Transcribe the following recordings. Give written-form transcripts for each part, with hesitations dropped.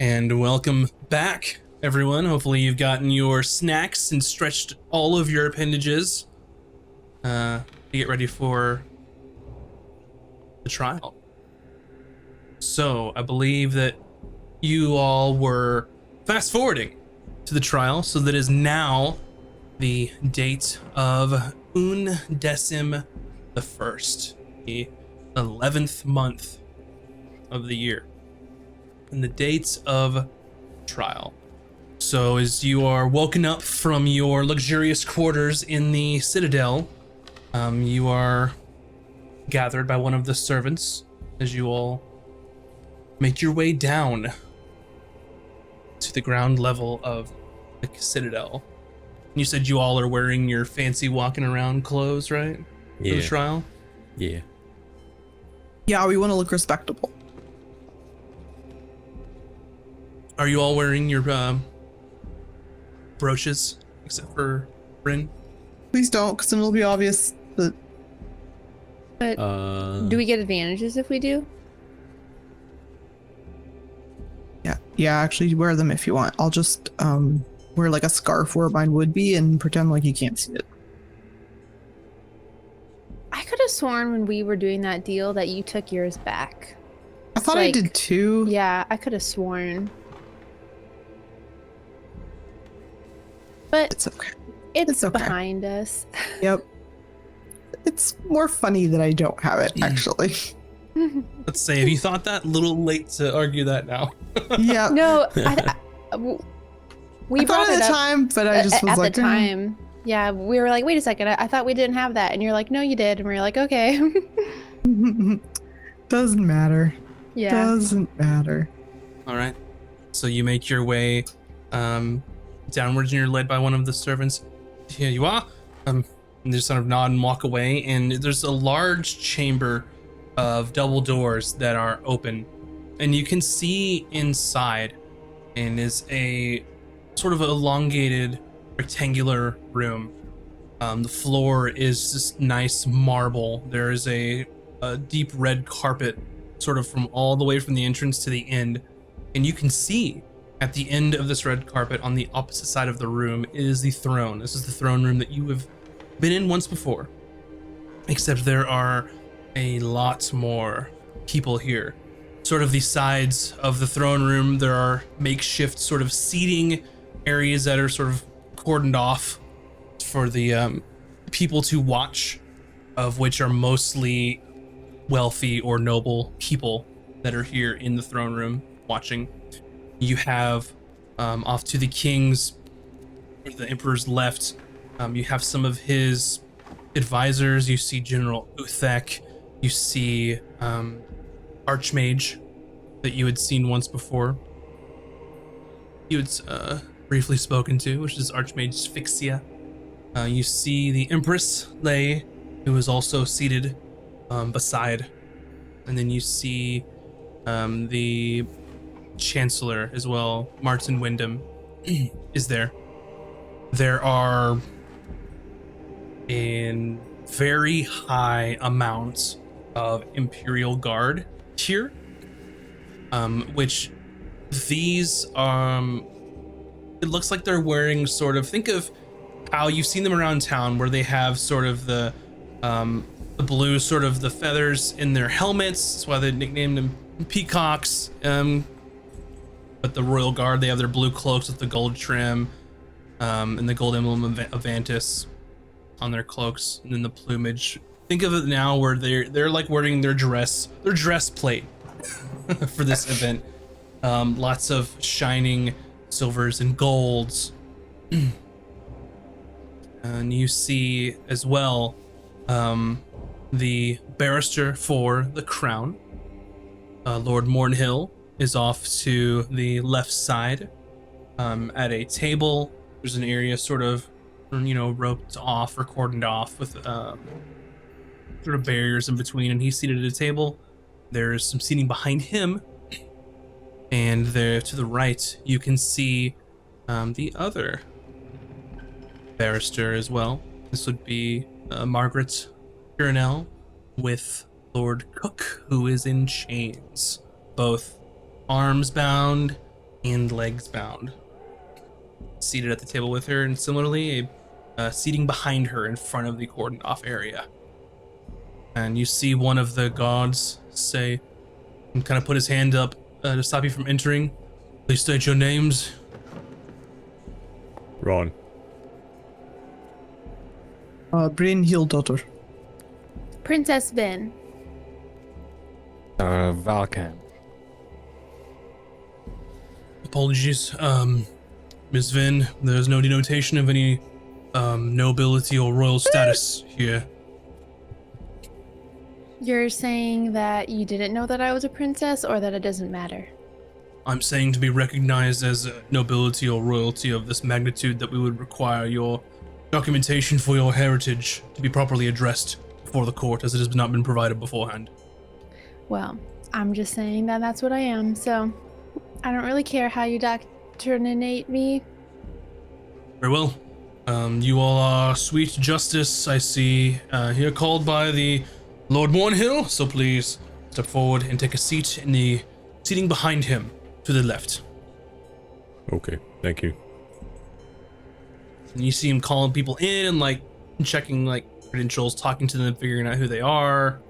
And welcome back, everyone. Hopefully you've gotten your snacks and stretched all of your appendages to get ready for the trial. So I believe that you all were fast forwarding to the trial, so that is now the date of Undecim the First, the 11th month of the year, and the dates of trial. So as you are woken up from your luxurious quarters in the Citadel, you are gathered by one of the servants as you all make your way down to the ground level of the Citadel. You said you all are wearing your fancy walking around clothes, right? Yeah. For the trial? Yeah. Yeah, we want to look respectable. Are you all wearing your brooches, except for Bryn? Please don't, because then it'll be obvious that... But do we get advantages if we do? Yeah, actually wear them if you want. I'll just wear like a scarf where mine would be and pretend like you can't see it. I could have sworn when we were doing that deal that you took yours back. I thought I did too. Yeah, I could have sworn. But It's okay. it's okay. behind us. Yep. It's more funny that I don't have it, actually. Let's say, have you thought that? A little late to argue that now. Yeah. No, we I brought thought at it the up time, but I just was at like, the time. Yeah, we were like, wait a second, I thought we didn't have that, and you're like, no, you did, and we were like, okay. Doesn't matter. Yeah. Doesn't matter. All right. So you make your way downwards, and you're led by one of the servants. Here you are. And they just sort of nod and walk away, and there's a large chamber of double doors that are open, and you can see inside, and is a sort of elongated rectangular room. The floor is just nice marble. There is a deep red carpet sort of from all the way from the entrance to the end, and you can see at the end of this red carpet on the opposite side of the room is the throne. This is the throne room that you have been in once before, except there are a lot more people here. Sort of the sides of the throne room, there are makeshift sort of seating areas that are sort of cordoned off for the people to watch, of which are mostly wealthy or noble people that are here in the throne room watching. You have off to the king's or the emperor's left, you have some of his advisors. You see General Uthek, you see Archmage that you had seen once before. You had briefly spoken to, which is Archmage Sphyxia. You see the Empress Lay, who is also seated beside. And then you see the Chancellor as well, Martin Wyndham, is there. There are a very high amount of Imperial Guard here, which these it looks like they're wearing sort of, think of how you've seen them around town where they have sort of the blue sort of the feathers in their helmets. That's why they nicknamed them peacocks. But the Royal Guard, they have their blue cloaks with the gold trim and the gold emblem of Avantis on their cloaks, and then the plumage. Think of it now where they're like wearing their dress plate for this event. Lots of shining silvers and golds. And you see as well the barrister for the crown, Lord Mornhill, is off to the left side at a table. There's an area sort of, roped off or cordoned off with sort of barriers in between, and he's seated at a table. There's some seating behind him, and there to the right you can see the other barrister as well. This would be Margaret Pirinell with Lord Cook, who is in chains, both arms bound and legs bound, seated at the table with her, and similarly, seating behind her in front of the cordoned off area. And you see one of the guards say, and kind of put his hand up to stop you from entering. Please state your names. Ron. Brynhild daughter. Princess Vin. Valcam. Apologies, Ms. Vin, there's no denotation of any nobility or royal status here. You're saying that you didn't know that I was a princess, or that it doesn't matter? I'm saying to be recognized as a nobility or royalty of this magnitude that we would require your documentation for your heritage to be properly addressed before the court, as it has not been provided beforehand. Well, I'm just saying that that's what I am, so I don't really care how you doctrinate me. Very well. You all are sweet justice, I see, here called by the Lord Mornhill, so please step forward and take a seat in the seating behind him to the left. Okay, thank you. And you see him calling people in and like checking like credentials, talking to them, figuring out who they are,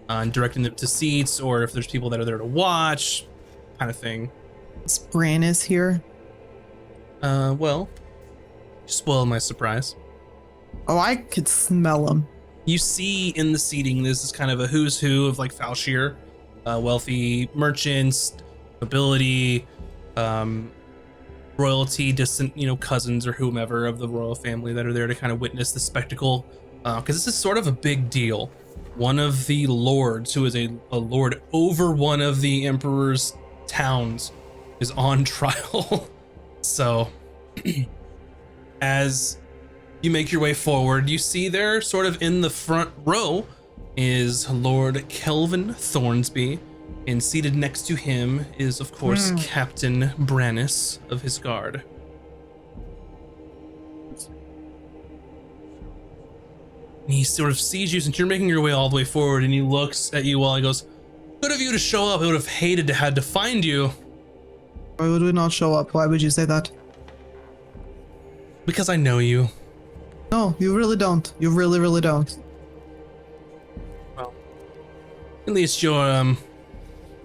and directing them to seats, or if there's people that are there to watch, kind of thing. Is Brannis here? Well, you spoiled my surprise. Oh, I could smell him. You see in the seating, this is kind of a who's who of like Falshire, wealthy merchants, nobility, royalty, distant, cousins or whomever of the royal family that are there to kind of witness the spectacle. Because this is sort of a big deal. One of the lords, who is a lord over one of the emperor's towns, is on trial. So, as you make your way forward, you see there, sort of in the front row, is Lord Kelvin Thornsby, and seated next to him is, of course, Captain Brannis of his guard. And he sort of sees you since you're making your way all the way forward, and he looks at you while he goes, "Good of you to show up. I would have hated to had to find you." Why would we not show up? Why would you say that? Because I know you. No, you really don't. You really, really don't. Well, at least you're on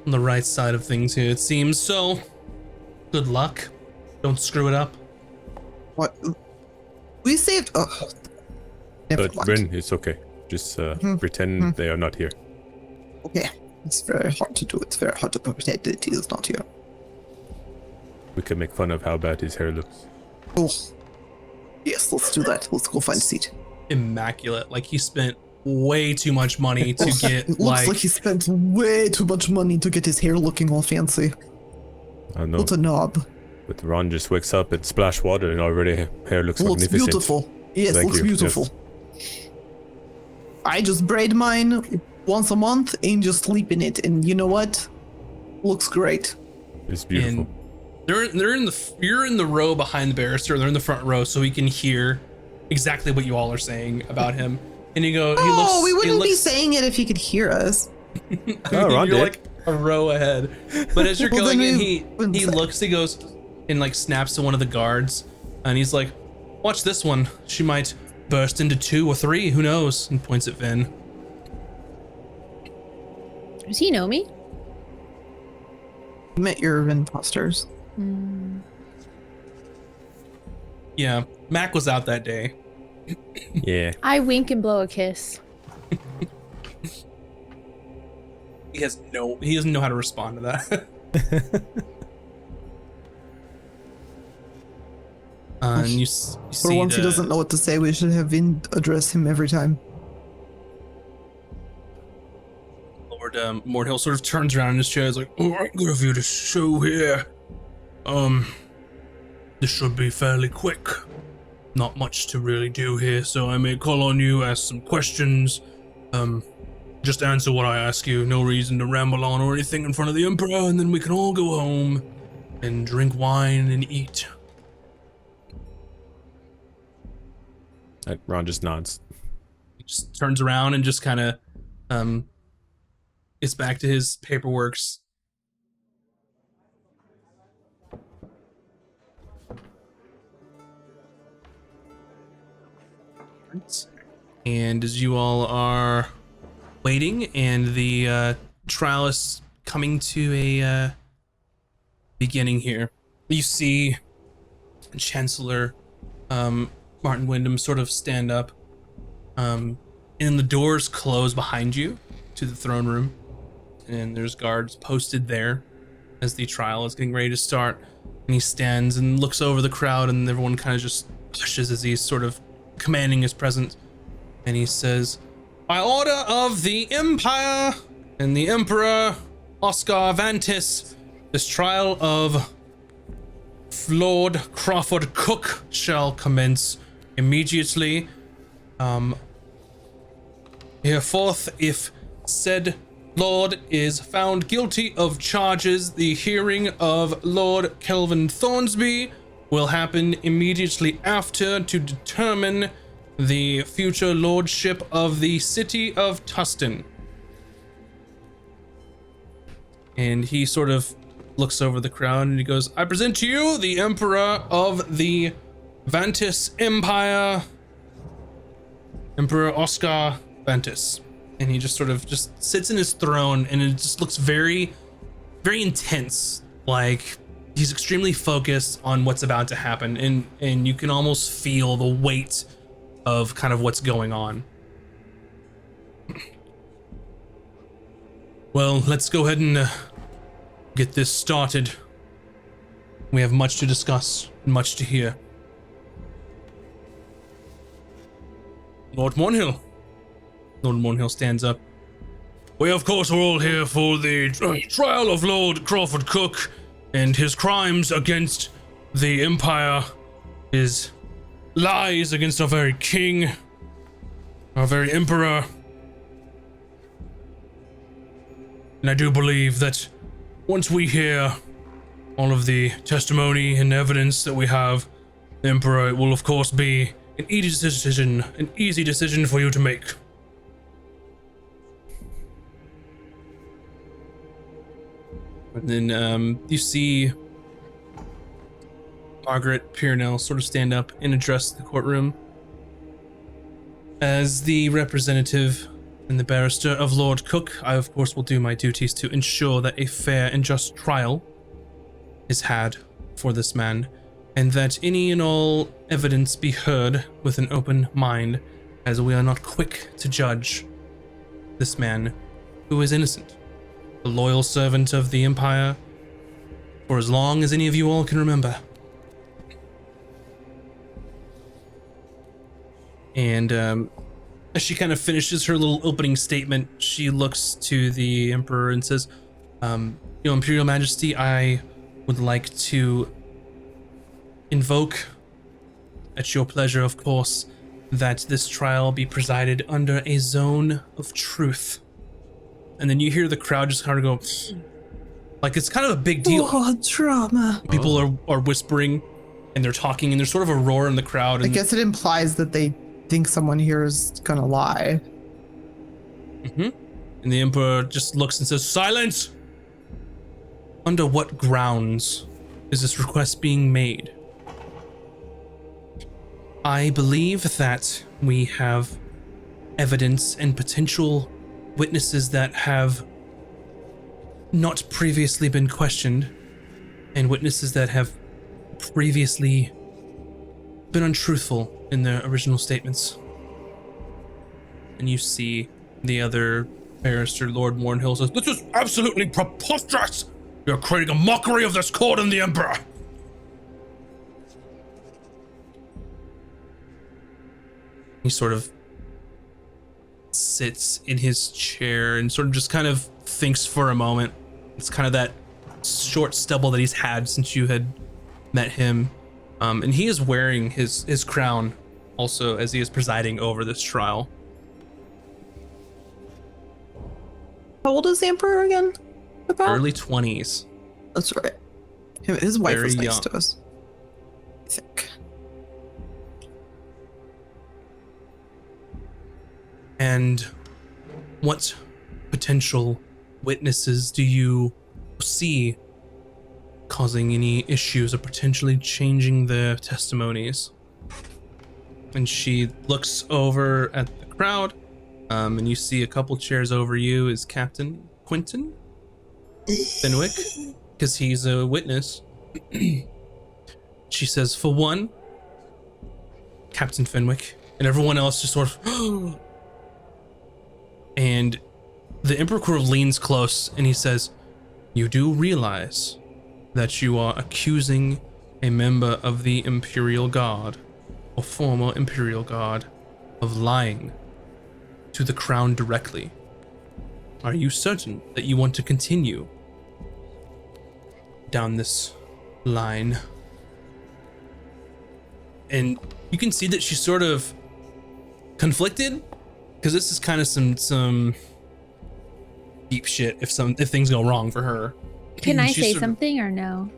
the right side of things here, it seems. So, good luck. Don't screw it up. What? We saved. Oh, never But mind. Bryn, it's okay. Just pretend they are not here. Okay, it's very hard to do. It's very hard to pretend that he is not here. We can make fun of how bad his hair looks. Oh, yes, let's do that. Let's go find a seat. Immaculate. Like he spent way too much money to get It looks like he spent way too much money to get his hair looking all fancy. I know. What a knob. But Ron just wakes up and splash water and already hair looks Looks magnificent. beautiful. Yes, Thank looks you. beautiful. I just braid mine once a month and just sleep in it, and you know what? Looks great. It's beautiful. And you're in the row behind the barrister. They're in the front row, so he can hear exactly what you all are saying about him. And he goes, Oh, we he wouldn't be looks, saying it if he could hear us. Oh, Ron you're did. like a row ahead. But as you're Well, going then in, we he wouldn't say. looks, he goes, and like snaps to one of the guards, and he's like, "Watch this one. She might burst into 2 or 3. Who knows?" And points at Vin. Does he know me? Met your imposters. Yeah, Mac was out that day. Yeah. I wink and blow a kiss. He doesn't know how to respond to that. And you see For once, he doesn't know what to say. We should have Vin address him every time. Lord Mordhill sort of turns around in his chair. Is like, "All right, good of you to show here. This should be fairly quick. Not much to really do here, so I may call on you, ask some questions. Just answer what I ask you. No reason to ramble on or anything in front of the Emperor, and then we can all go home and drink wine and eat." Ron just nods. He just turns around and just kind of gets back to his paperworks. guards. And as you all are waiting, and the trial is coming to a beginning here, you see Chancellor Martin Wyndham sort of stand up, and the doors close behind you to the throne room, and there's guards posted there as the trial is getting ready to start. And he stands and looks over the crowd, and everyone kind of just hushes as he's sort of commanding his presence. And he says, "By order of the Empire and the Emperor Oscar Vantis, this trial of Lord Crawford Cook shall commence immediately. Hereforth, if said Lord is found guilty of charges, the hearing of Lord Kelvin Thornsby will happen immediately after to determine the future lordship of the city of Tustin." And he sort of looks over the crowd and he goes, "I present to you the Emperor of the Vantis Empire, Emperor Oscar Vantis." And he just sort of just sits in his throne, and it just looks very, very intense. Like he's extremely focused on what's about to happen, and you can almost feel the weight of kind of what's going on. Well, let's go ahead and get this started. We have much to discuss and much to hear. Lord Mornhill. Lord Mornhill stands up. "We, of course, are all here for the trial of Lord Crawford Cook and his crimes against the Empire, his lies against our very king, our very emperor. And I do believe that once we hear all of the testimony and evidence that we have, the Emperor, it will of course be an easy decision for you to make." And then you see Margaret Piernell sort of stand up and address the courtroom. "As the representative and the barrister of Lord Cook, I of course will do my duties to ensure that a fair and just trial is had for this man, and that any and all evidence be heard with an open mind, as we are not quick to judge this man who is innocent, a loyal servant of the Empire for as long as any of you all can remember." And as she kind of finishes her little opening statement, she looks to the Emperor and says, "Your Imperial Majesty, I would like to invoke, at your pleasure of course, that this trial be presided under a zone of truth." And then you hear the crowd just kind of go, like it's kind of a big deal. Oh, drama. People are whispering and they're talking, and there's sort of a roar in the crowd. I And, guess it implies that they think someone here is gonna lie. and the Emperor just looks and says, "Silence! Under what grounds is this request being made?" "I believe that we have evidence and potential witnesses that have not previously been questioned, and witnesses that have previously been untruthful in their original statements." And you see the other barrister, Lord Mornhill, says, "This is absolutely preposterous! You're creating a mockery of this court and the Emperor!" He sort of sits in his chair and sort of just kind of thinks for a moment. It's kind of that short stubble that he's had since you had met him. And he is wearing his crown also as he is presiding over this trial. How old is the Emperor again? About? Early 20s. That's right. His wife Very was nice young. to us, I think. And what potential witnesses do you see causing any issues or potentially changing the testimonies? And she looks over at the crowd, and you see a couple chairs over you is Captain Quentin Fenwick, because he's a witness. She says, for one, Captain Fenwick, and everyone else just sort of and the Emperor sort of leans close and he says, you do realize that you are accusing a member of the Imperial Guard, or former Imperial Guard, of lying to the crown directly. Are you certain that you want to continue down this line? And you can see that she's sort of conflicted, because this is kind of some deep shit if things go wrong for her. Can I She's say sort of- something or no?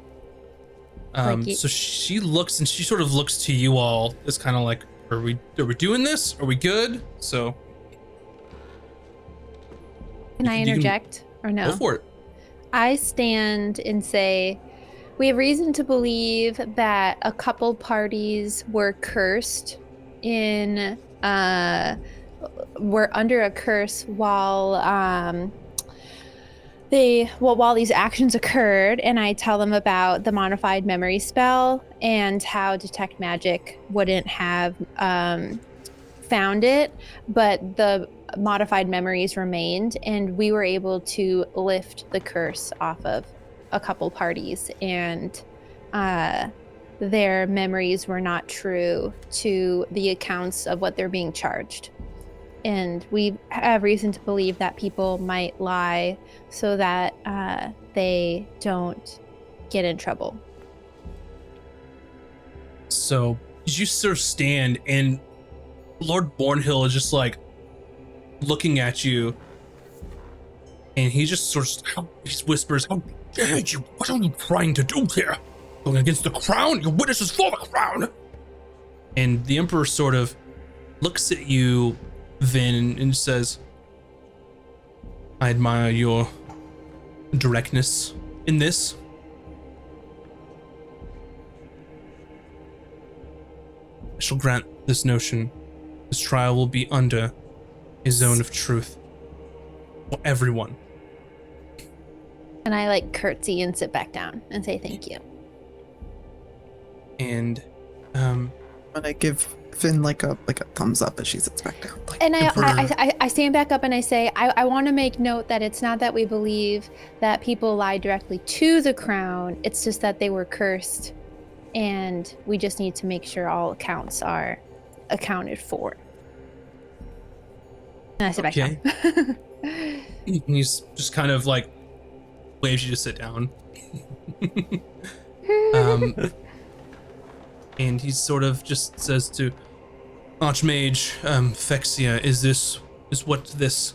So she looks and she sort of looks to you all as kind of like, are we doing this? Are we good? So Can I you can interject or no? go for it. I stand and say, we have reason to believe that a couple parties were cursed were under a curse while while these actions occurred, and I tell them about the modified memory spell and how detect magic wouldn't have found it, but the modified memories remained, and we were able to lift the curse off of a couple parties, and their memories were not true to the accounts of what they're being charged. And we have reason to believe that people might lie so that they don't get in trouble. So you sort of stand, and Lord Bornhill is just like looking at you, and he just he whispers, "How dare you? What are you trying to do here? Going against the crown? Your witness is for the crown." And the Emperor sort of looks at you, Vin, and says, I admire your directness in this. I shall grant this notion. This trial will be under a zone of truth for everyone. And I like curtsy and sit back down and say thank you. And I'm gonna give Finn like a thumbs up as she sits back down. Like, And Emperor. I stand back up and I say, I want to make note that it's not that we believe that people lie directly to the crown. It's just that they were cursed, and we just need to make sure all accounts are accounted for. And I sit back down. he's just kind of like waves you to sit down. And he sort of just says to Archmage Fexia, is what this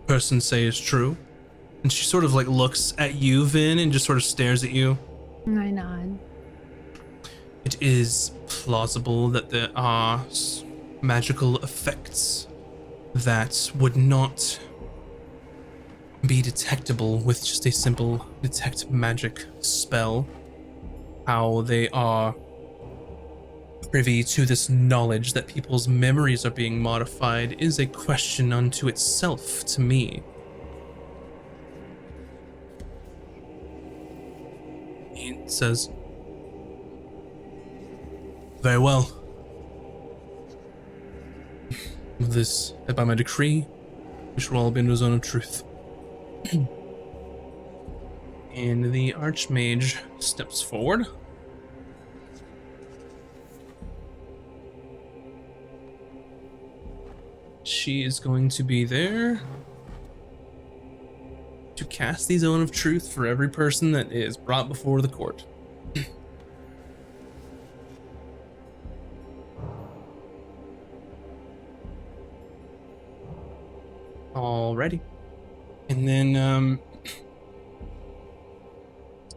person say is true? And she sort of like looks at you, Vin, and just sort of stares at you. I nod. It is plausible that there are magical effects that would not be detectable with just a simple detect magic spell. How they are privy to this knowledge that people's memories are being modified is a question unto itself to me. He says, very well. With this, by my decree, we shall all be in a zone of truth. And the Archmage steps forward. She is going to be there to cast the Zone of Truth for every person that is brought before the court. Alrighty. And then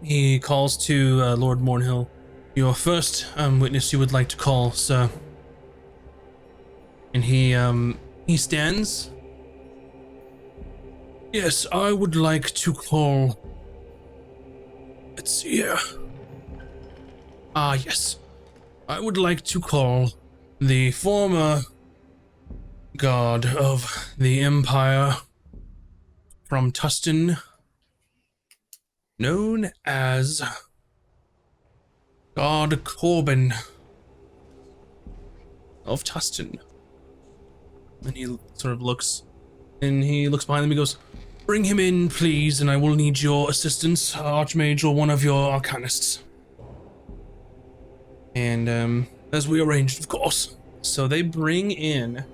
he calls to Lord Mornhill. Your first witness you would like to call, sir. And he stands. Yes, I would like to call. Let's see here. Ah, yes. I would like to call the former god of the Empire from Tustin, known as God Corbin of Tustin. And he sort of looks, and he looks behind him. He goes, "Bring him in, please, and I will need your assistance, Archmage, or one of your Arcanists." And as we arranged, of course. So they bring in,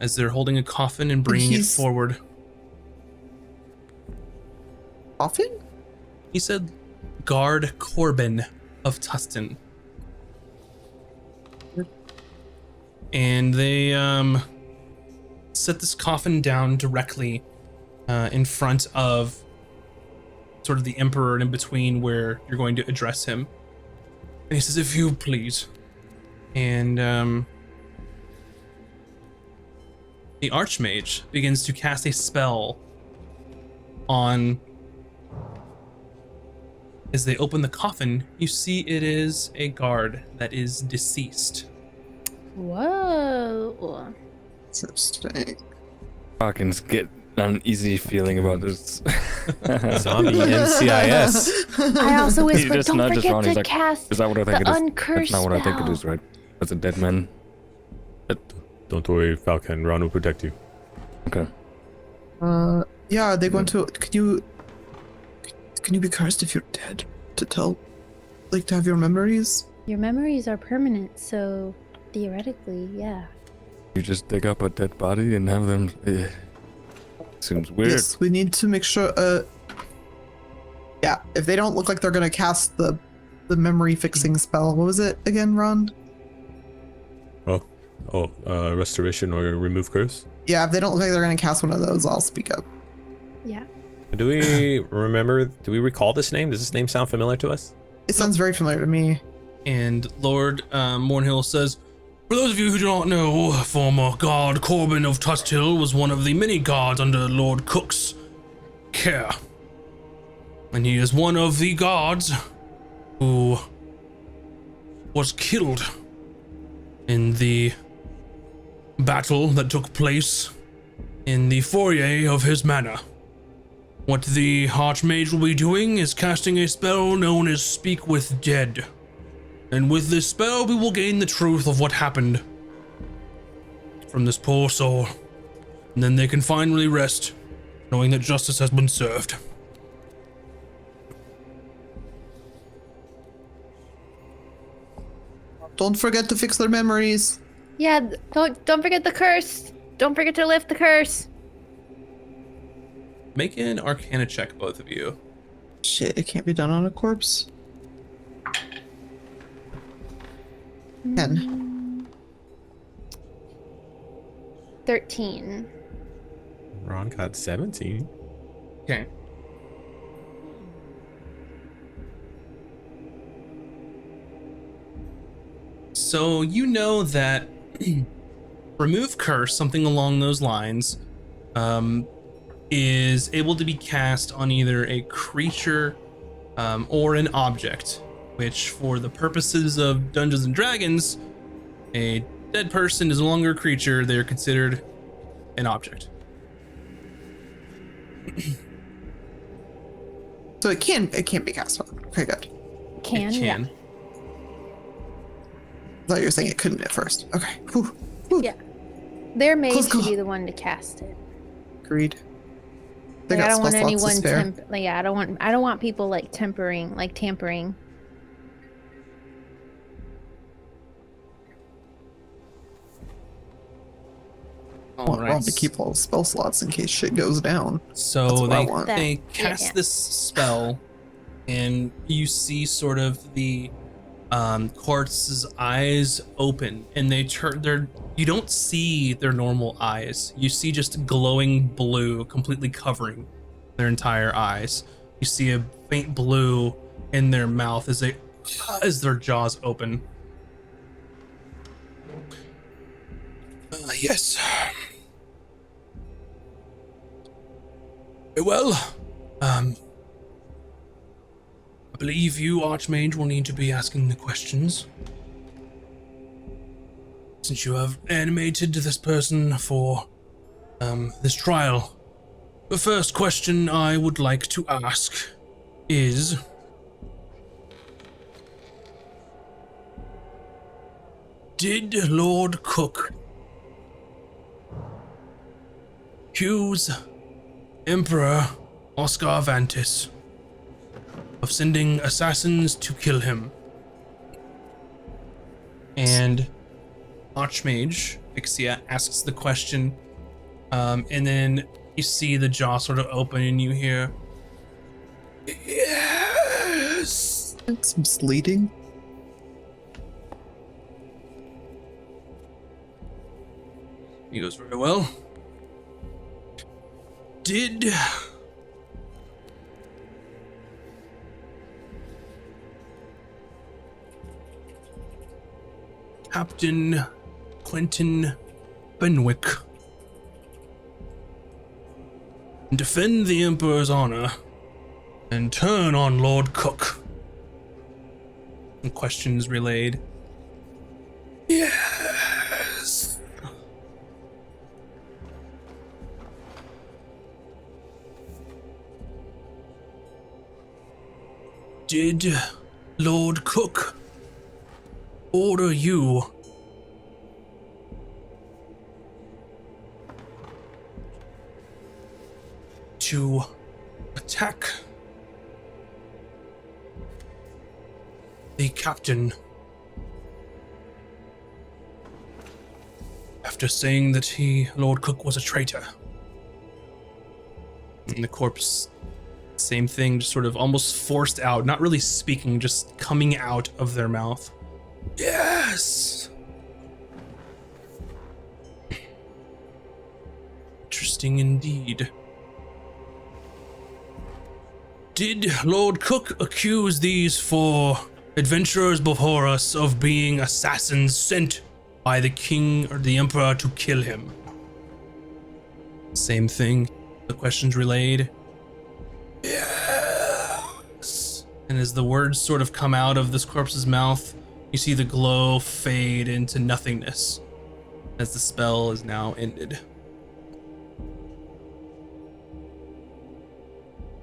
as they're holding a coffin and bringing it forward. Coffin? He said, "Guard Corbin of Tustin." And they set this coffin down directly in front of sort of the Emperor, and in between where you're going to address him. And he says, "If you please." And the Archmage begins to cast a spell on. As they open the coffin, you see it is a guard that is deceased. Whoa. Interesting. Hawkins get an uneasy feeling about this. Zombie NCIS. I also He whispered, just don't nudges forget Ron, to he's like, cast Is that what I think the it is? uncursed That's not what I think it spell." is, right? That's a dead man. Don't worry, Falcon. Ron will protect you. Okay. Yeah, they're going to. Can you be cursed if you're dead? To tell, like, to have your memories? Your memories are permanent, so theoretically, yeah. You just dig up a dead body and have them. Seems weird. Yes, we need to make sure. Yeah, if they don't look like they're gonna cast the memory fixing spell, what was it again, Ron? Restoration or remove curse. Yeah, if they don't look like they're gonna cast one of those, I'll speak up. Yeah. Do we remember? Do we recall this name? Does this name sound familiar to us? It sounds very familiar to me. And Lord Mornhill says, "For those of you who do not know, former God Corbin of Tusthill was one of the many guards under Lord Cook's care. And he is one of the guards who was killed in the battle that took place in the foyer of his manor. What the Archmage will be doing is casting a spell known as Speak with Dead. And with this spell, we will gain the truth of what happened from this poor soul. And then they can finally rest, knowing that justice has been served." Don't forget to fix their memories. Yeah, don't forget the curse. Don't forget to lift the curse. Make an Arcana check, both of you. Shit, it can't be done on a corpse. 10. 13. Ron got 17. Okay. So you know that remove curse, something along those lines, is able to be cast on either a creature or an object, which for the purposes of Dungeons and Dragons, a dead person is no longer a creature, they're considered an object. So it can't be cast on. Okay, good. Can, It yeah. can. I thought you were saying it couldn't at first. Okay. Whew. Whew. Yeah. Their mage Close should call. be the one to cast it. Agreed. They Like, I got don't want spell slots to anyone spare. yeah, I don't want people like tampering. I want to keep all the spell slots in case shit goes down. So That's what I they want. they That- cast yeah. this spell, and you see sort of the corpse's eyes open, and they turn. You don't see their normal eyes. You see just glowing blue, completely covering their entire eyes. You see a faint blue in their mouth as their jaws open. Yes. Well, believe you, Archmage, will need to be asking the questions. Since you have animated this person for this trial. The first question I would like to ask is... Did Lord Cook accuse Emperor Oscar Vantis of sending assassins to kill him? And Archmage Ixia asks the question, and then you see the jaw sort of open and you hear, yes. It's misleading. He goes, very well. Did Captain Quentin Fenwick defend the Emperor's honor and turn on Lord Cook? And questions relayed. Yes. Did Lord Cook order you to attack the captain after saying that Lord Cook, was a traitor? And the corpse, same thing, just sort of almost forced out, not really speaking, just coming out of their mouth. Yes! Interesting indeed. Did Lord Cook accuse these 4 adventurers before us of being assassins sent by the king or the emperor to kill him? Same thing. The questions relayed. Yes. And as the words sort of come out of this corpse's mouth, you see the glow fade into nothingness as the spell is now ended.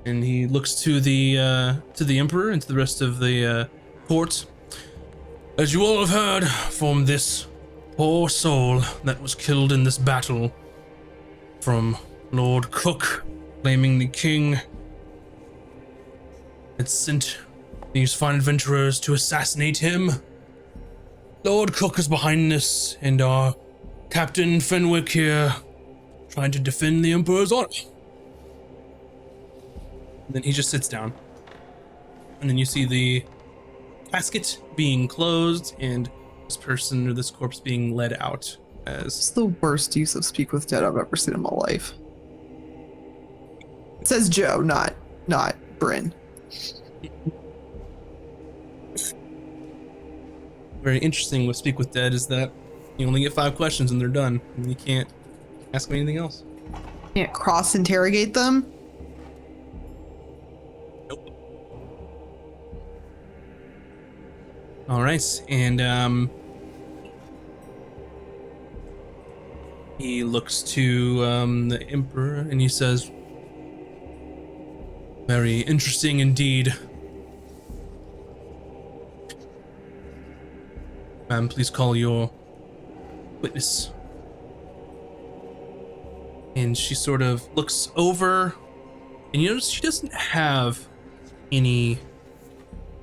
And he looks to the emperor and to the rest of the court. As you all have heard from this poor soul that was killed in this battle, from Lord Cook claiming the king had sent these fine adventurers to assassinate him. Lord Cook is behind this, and our Captain Fenwick here trying to defend the Emperor's honor. And then he just sits down. And then you see the casket being closed and this person or this corpse being led out It's as... the worst use of Speak with Dead I've ever seen in my life. It says Joe, not Bryn. Very interesting with Speak with Dead is that you only get 5 questions and they're done. And you can't ask them anything else. Can't cross-interrogate them? Nope. All right, and he looks to the Emperor and he says, very interesting indeed. Ma'am, please call your witness. And she sort of looks over, and you notice she doesn't have any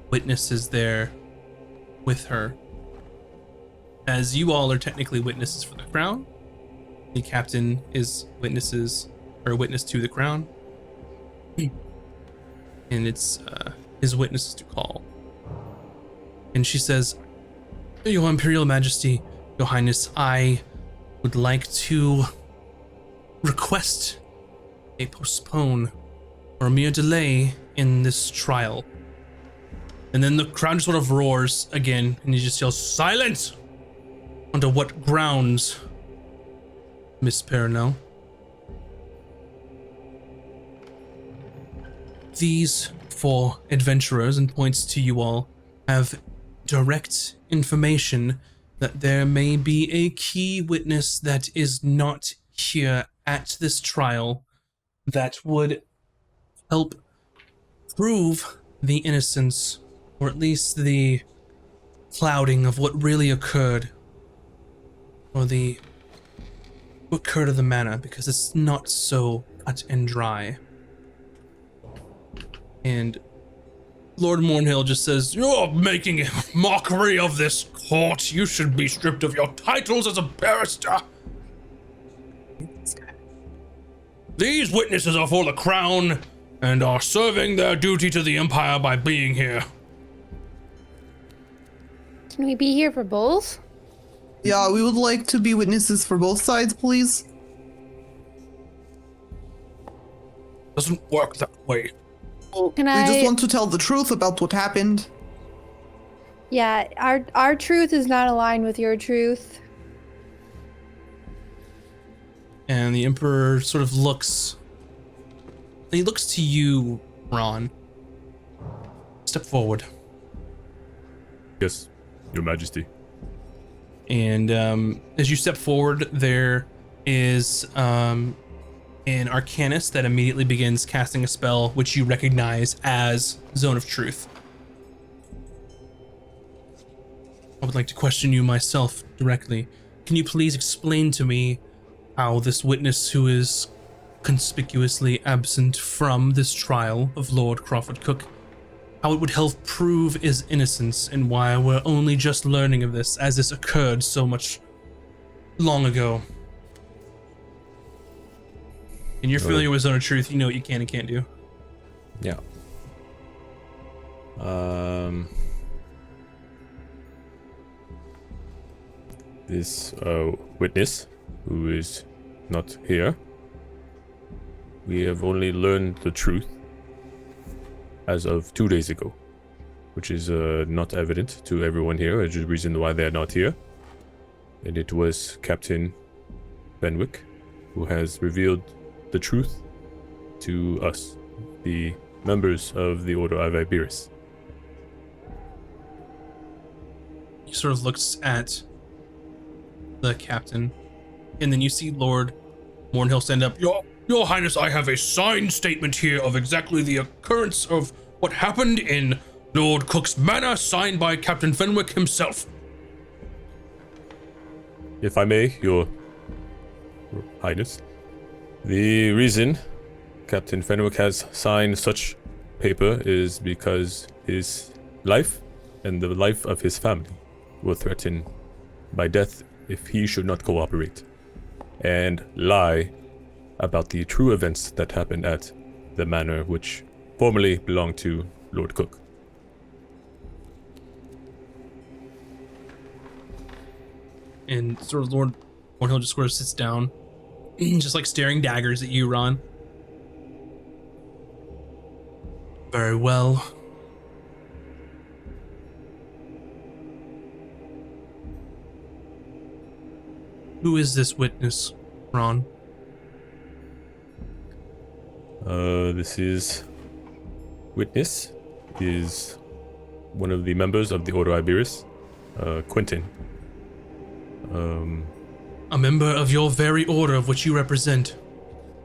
witnesses there with her. As you all are technically witnesses for the crown, the captain is witness to the crown. And it's his witnesses to call. And she says, Your Imperial Majesty, Your Highness, I would like to request a postpone or a mere delay in this trial. And then the crowd sort of roars again, and he just yells, Silence! Under what grounds, Miss Perronel? these 4 adventurers, and points to you all, have direct information that there may be a key witness that is not here at this trial that would help prove the innocence, or at least the clouding of what really occurred, or what occurred of the manor, because it's not so cut and dry. And Lord Mornhill just says, "You're making a mockery of this court. You should be stripped of your titles as a barrister. These witnesses are for the crown and are serving their duty to the Empire by being here." Can we be here for both? Yeah, we would like to be witnesses for both sides, please. Doesn't work that way. Can We I? just want to tell the truth about what happened. Yeah, our truth is not aligned with your truth. And the Emperor sort of looks. He looks to you, Ron. Step forward. Yes, Your Majesty. And as you step forward, there is an Arcanist that immediately begins casting a spell which you recognize as Zone of Truth. I would like to question you myself directly. Can you please explain to me how this witness who is conspicuously absent from this trial of Lord Crawford Cook, how it would help prove his innocence, and why we're only just learning of this as this occurred so much long ago? And you're familiar with Zone of Truth, you know what you can and can't do. Yeah. This witness, who is not here, we have only learned the truth as of 2 days ago, which is not evident to everyone here, which is the reason why they're not here. And it was Captain Fenwick who has revealed the truth to us, the members of the Order of Iberis. He sort of looks at the captain, and then you see Lord Mornhill stand up. Your Highness, I have a signed statement here of exactly the occurrence of what happened in Lord Cook's manor, signed by Captain Fenwick himself. If I may, Your Highness, the reason Captain Fenwick has signed such paper is because his life and the life of his family were threatened by death if he should not cooperate and lie about the true events that happened at the manor which formerly belonged to Lord Cook. And sort of Lord Mornhill just sort of sits down, just like staring daggers at you, Ron. Very well. Who is this witness, Ron? This is witness is one of the members of the Order Iberis, Quentin. A member of your very order of which you represent.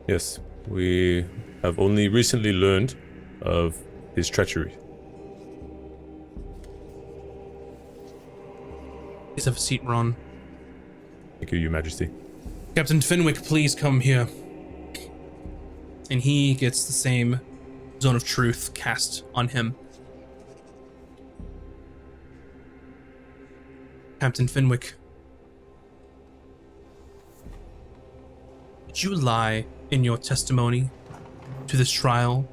Yes, we have only recently learned of his treachery. Please have a seat, Ron. Thank you, Your Majesty. Captain Fenwick, please come here. And he gets the same Zone of Truth cast on him. Captain Fenwick, did you lie in your testimony to this trial?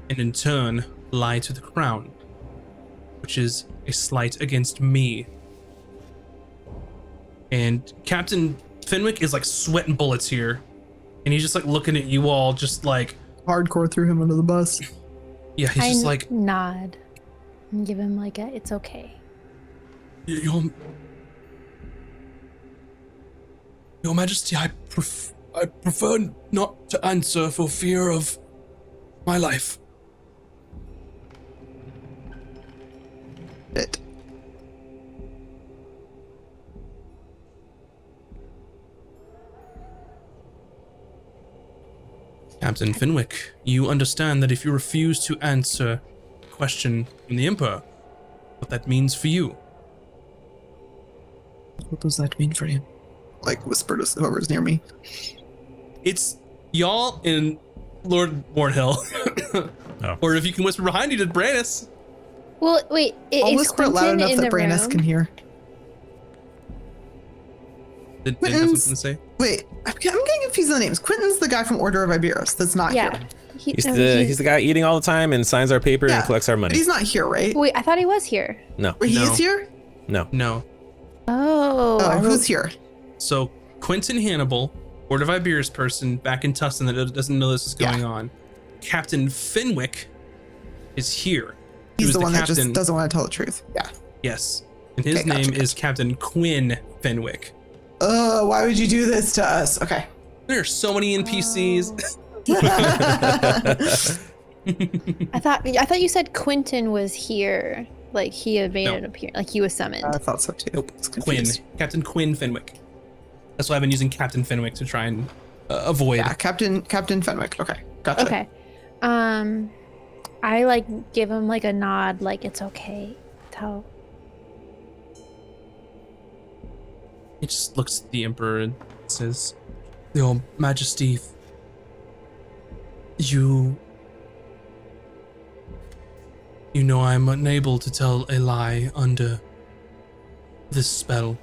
And in turn, lie to the crown, which is a slight against me. And Captain Fenwick is like sweating bullets here. And he's just like looking at you all, just like... Hardcore threw him under the bus. Yeah, he's just like... nod and give him like a, it's okay. Your Majesty, I prefer not to answer for fear of my life. It. Captain Fenwick, you understand that if you refuse to answer a question from the Emperor, what that means for you. What does that mean for you? Like, whisper to whoever's near me. It's y'all and Lord Mordhill. Oh. Or if you can whisper behind you to Brannis. Well, wait. I'll Is whisper it loud Quentin enough in that the Brandis room? can hear. Did have Quentin's- something to say? Wait, I'm getting confused on the names. Quentin's the guy from Order of Iberus that's not Yeah. here. He's the guy eating all the time and signs our paper and collects our But money. he's not here, right? Wait, I thought he was here. No. Wait, he No. is here? No. No. Oh. Oh, who's here? So Quentin Hannibal, Board of Iberus person back in Tustin that doesn't know this is going on. Captain Fenwick is here. He He's was the one that captain. just doesn't want to tell the truth. Yeah. Yes. And his Okay, name gotcha. is Captain Quinn Fenwick. Why would you do this to us? Okay. There are so many NPCs. I thought you said Quentin was here. Like he had made No. an appearance. Like he was summoned. I thought so too. Nope. I was Quinn. confused. Captain Quinn Fenwick. That's why I've been using Captain Fenwick to try and avoid. Yeah, Captain Fenwick. Okay, gotcha. Okay. I like give him like a nod, like it's okay. Tell. He just looks at the Emperor and says, Your Majesty, you know I'm unable to tell a lie under this spell.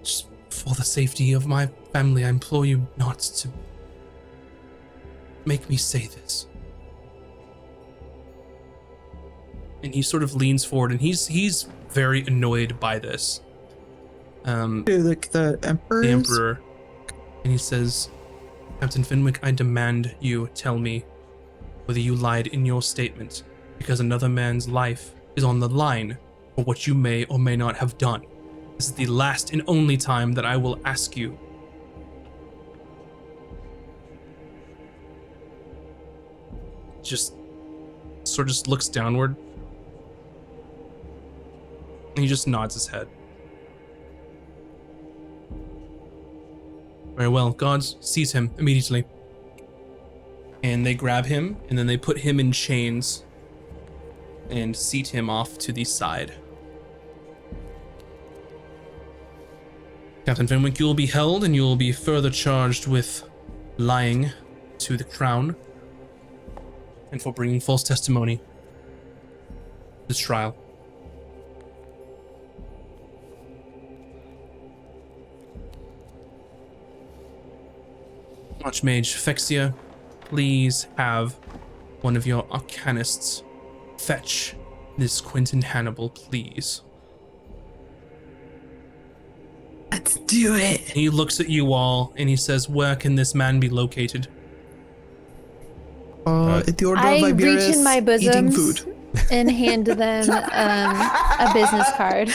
Just for the safety of my family, I implore you not to make me say this. And he sort of leans forward, and he's very annoyed by this. The Emperor. The Emperor, and he says, Captain Fenwick, I demand you tell me whether you lied in your statement, because another man's life is on the line for what you may or may not have done. This is the last and only time that I will ask you. Just sort of just looks downward. And he just nods his head. Very well, guards, seize him immediately. And they grab him, and then they put him in chains and seat him off to the side. Captain Fenwick, you will be held, and you will be further charged with lying to the crown and for bringing false testimony to this trial. Archmage Fexia, please have one of your arcanists fetch this Quentin Hannibal, please. Let's do it. And he looks at you all and he says, where can this man be located? At the Order I of reach Iberus, in my eating bosoms food. and hand them a business card.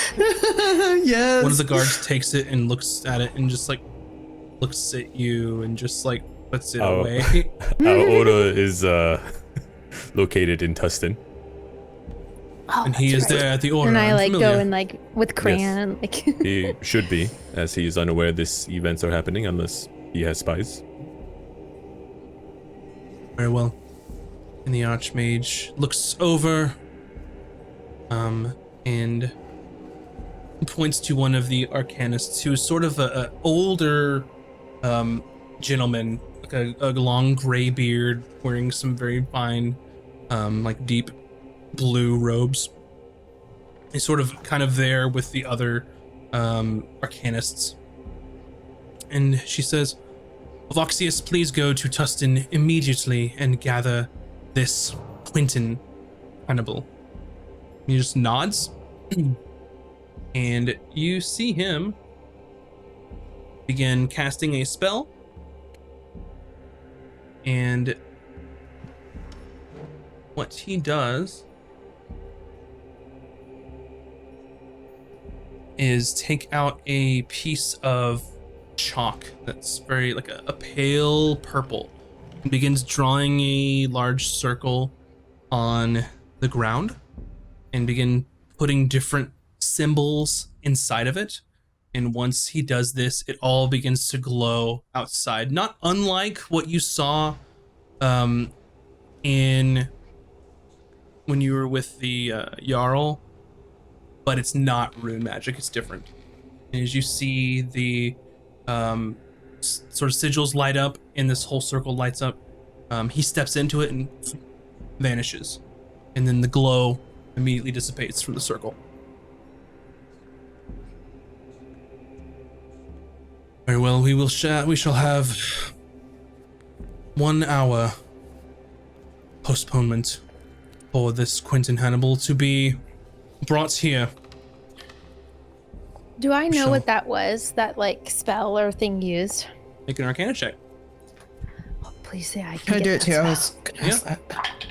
Yes. One of the guards takes it and looks at it and just like looks at you and just like puts it Oh. away. Our order is located in Tustin. Oh, And he that's is right. there at the order. And I I'm like familiar. go and like with crayon and like. He should be, as he is unaware these events are happening unless he has spies. Very well. And the Archmage looks over and points to one of the Arcanists who is sort of a older gentleman, like a long gray beard, wearing some very fine, like deep blue robes. He's sort of kind of there with the other Arcanists. And she says, Voxius, please go to Tustin immediately and gather this Quentin Hannibal. He just nods, and you see him begin casting a spell, and what he does is take out a piece of chalk that's very like a pale purple, and begins drawing a large circle on the ground and begin putting different symbols inside of it. And once he does this, it all begins to glow outside, not unlike what you saw in when you were with the Jarl, but it's not rune magic, it's different. And as you see the sort of sigils light up and this whole circle lights up, he steps into it and vanishes. And then the glow immediately dissipates from the circle. Very well, we shall have 1 hour postponement for this Quentin Hannibal to be brought here. Do I know Sure. what that was? That like spell or thing used? Make an Arcana check. Oh, please say I can. Can I get do it that too? I spell. was gonna ask that.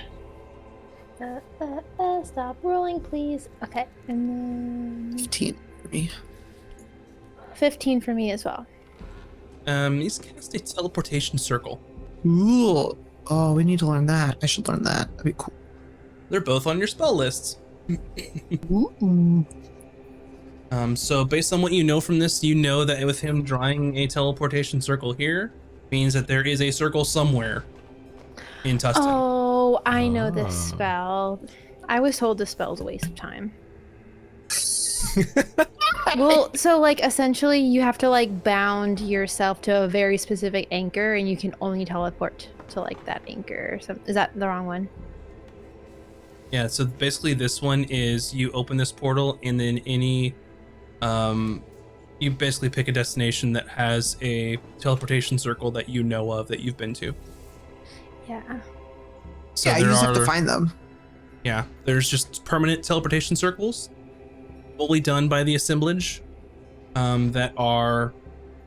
Stop rolling, please. Okay, and then 15 for me. 15 for me as well. He's cast a teleportation circle. Ooh. Oh, we need to learn that. I should learn that. That'd be cool. They're both on your spell lists. Ooh. So based on what you know from this, you know that with him drawing a teleportation circle here, means that there is a circle somewhere in Tustin. Oh, I know this Ah. spell. I was told this spell's a waste of time. Well, so like essentially you have to like bound yourself to a very specific anchor and you can only teleport to like that anchor or something. Is that the wrong one? Yeah, so basically this one is you open this portal and then any you basically pick a destination that has a teleportation circle that you know of that you've been to. Yeah. So Yeah, you there just are have to find them. yeah, there's just permanent teleportation circles fully done by the assemblage that are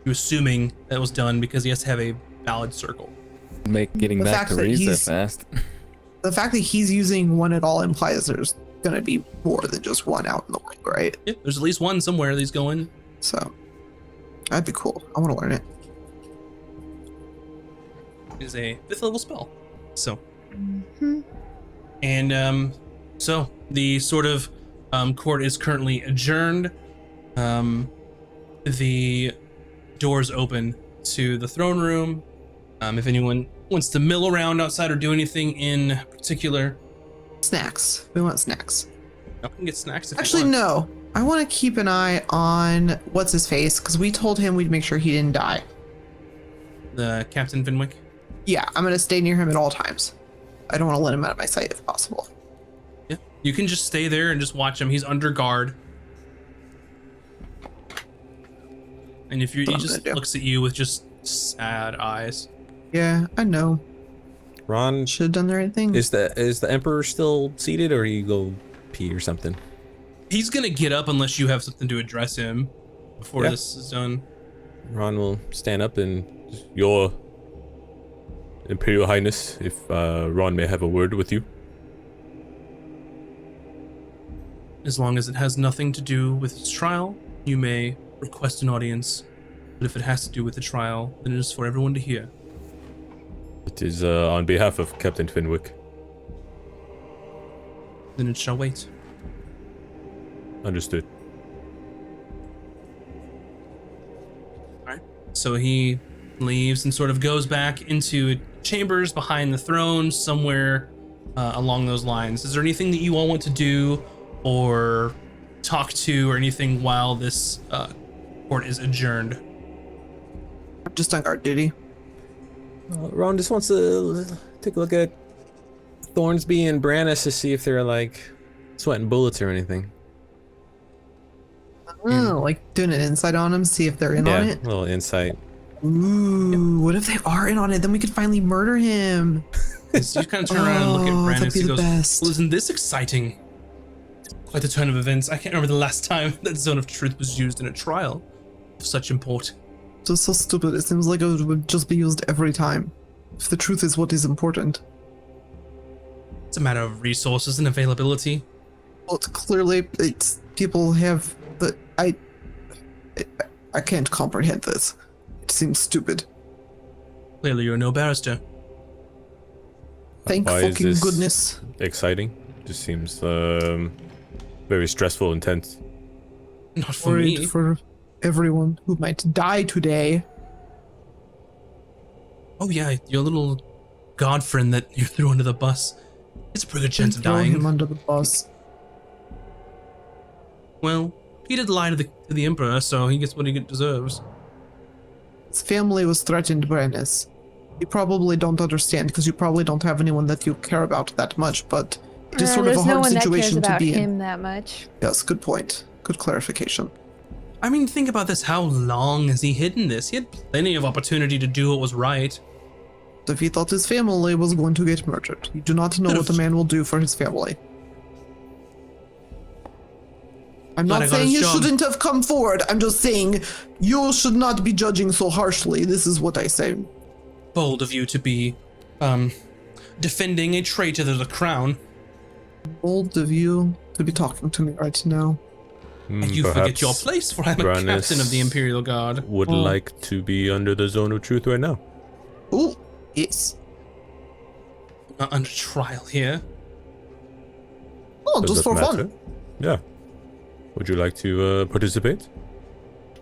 you assuming that was done because he has to have a valid circle. Getting The back fact to that Reese that he's- fast. The fact that he's using one at all implies there's gonna be more than just one out in the world, right? Yeah, there's at least one somewhere that he's going. So that'd be cool. I want to learn it. It is a 5th level spell. So Hmm. and so the sort of court is currently adjourned. The doors open to the throne room. If anyone wants to mill around outside or do anything in particular, Snacks. We want snacks. y'all can get snacks if Actually, you want. no. I want to keep an eye on what's his face because we told him we'd make sure he didn't die. The Captain Vinwick. Yeah, I'm gonna stay near him at all times. I don't want to let him out of my sight if possible. Yeah, you can just stay there and just watch him. He's under guard. And if you, That's he what I'm just gonna do. looks at you with just sad eyes. Yeah, I know. Ron, Should have done the right thing. is the Emperor still seated, or you go pee or something? He's gonna get up unless you have something to address him before Yeah. this is done. Ron will stand up and Your Imperial Highness, if Ron may have a word with you. As long as it has nothing to do with his trial, you may request an audience. But if it has to do with the trial, then it is for everyone to hear. It is on behalf of Captain Finwick. Then it shall wait. Understood. So he leaves and sort of goes back into chambers behind the throne somewhere along those lines. Is there anything that you all want to do or talk to or anything while this court is adjourned? Just on guard duty. Ron just wants to take a look at Thornsby and Brannis to see if they're like sweating bullets or anything. Oh, like doing an insight on him, see if they're in on Yeah, it. a little insight. Ooh, what if they are in on it? Then we could finally murder him. So you kind of turn around and look at Oh, Brandon that'd and be he the goes, best. well, isn't this exciting? Quite the turn of events. I can't remember the last time that Zone of Truth was used in a trial of such import. Just so stupid. It seems like it would just be used every time. If the truth is what is important. It's a matter of resources and availability. Well, it's clearly people have the I can't comprehend this. It seems stupid. Clearly, you're no barrister. Thank Why is fucking this goodness. exciting? Just seems very stressful and tense. Not for Worried me. for everyone who might die today. Oh yeah, your little god friend that you threw under the bus. It's a pretty good chance of Throw him dying. under the bus. Well, he did lie to the emperor, so he gets what he deserves. His family was threatened, Brandis. You probably don't understand because you probably don't have anyone that you care about that much, but it is sort of a There's no hard one that cares situation to about be him in. that much. Yes, good point. Good clarification. I mean, think about this. How long has he hidden this? He had plenty of opportunity to do what was right. If he thought his family was going to get murdered, you do not know what the man will do for his family. I'm Glad not I got saying his you job. shouldn't have come forward. I'm just saying you should not be judging so harshly. This is what I say. Bold of you to be, defending a traitor to the crown. Bold of you to be talking to me right now. And you forget Perhaps your place, for I'm a Brannis captain of the Imperial Guard. would Oh. like to be under the zone of truth right now. Ooh, yes. Not under trial here. Oh, Does just that for matter? fun. Yeah. Would you like to participate?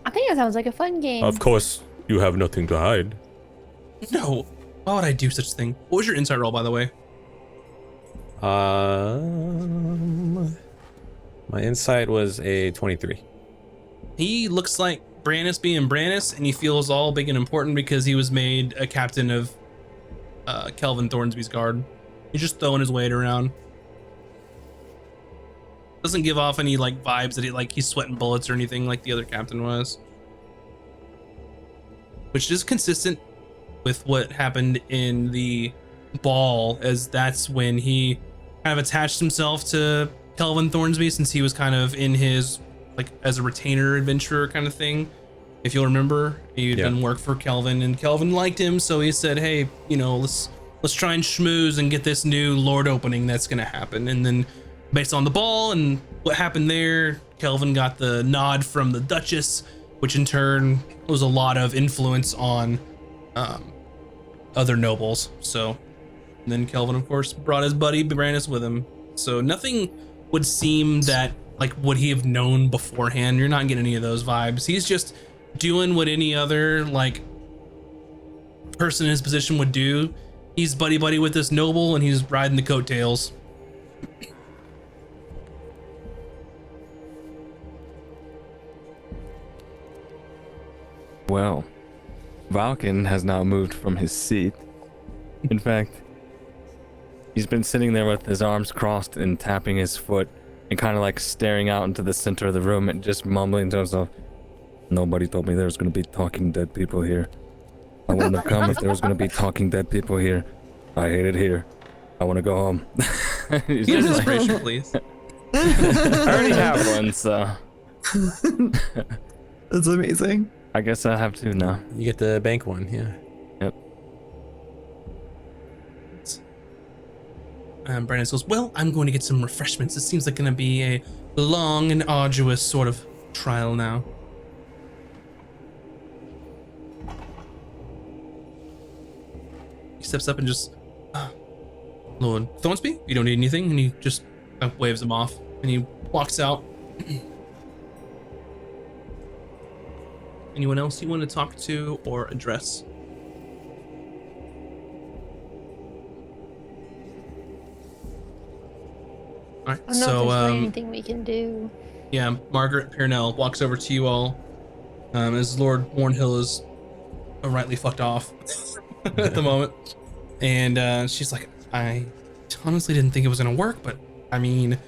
I think it sounds like a fun game. Of course, you have nothing to hide. No. Why would I do such a thing? What was your insight roll, by the way? My insight was a 23. He looks like Brannis being Brannis, and he feels all big and important because he was made a captain of Kelvin Thornsby's guard. He's just throwing his weight around. Doesn't give off any like vibes that he's sweating bullets or anything like the other captain was. Which is consistent with what happened in the ball, as that's when he kind of attached himself to Kelvin Thornsby, since he was kind of in his like as a retainer adventurer kind of thing. If you'll remember, he'd done work for Kelvin, and Kelvin liked him, so he said, "Hey, you know, let's try and schmooze and get this new Lord opening that's gonna happen." And then, based on the ball and what happened there, Kelvin got the nod from the Duchess, which in turn was a lot of influence on other nobles. So then Kelvin, of course, brought his buddy Brannis with him. So nothing would seem that like would he have known beforehand. You're not getting any of those vibes. He's just doing what any other like person in his position would do. He's buddy with this noble, and he's riding the coattails. Well, Valken has now moved from his seat. In fact, he's been sitting there with his arms crossed and tapping his foot and kind of like staring out into the center of the room and just mumbling to himself, "Nobody told me there was going to be talking dead people here. I wouldn't have come if there was going to be talking dead people here. I hate it here. I want to go home." He's Get an just like, inspiration, please. I already have one, so That's amazing. I guess I have two now. You get the bank one, yeah. Brandon goes, "Well, I'm going to get some refreshments. It seems like going to be a long and arduous sort of trial now." He steps up and just, "Lord Thornsby, you don't need anything," and he just waves him off, and he walks out. Anyone else you want to talk to or address? All right, I don't know so if there's really anything we can do. yeah, Margaret Purnell walks over to you all, as Lord Warnhill is rightly fucked off at the moment, and she's like, "I honestly didn't think it was gonna work, but I mean,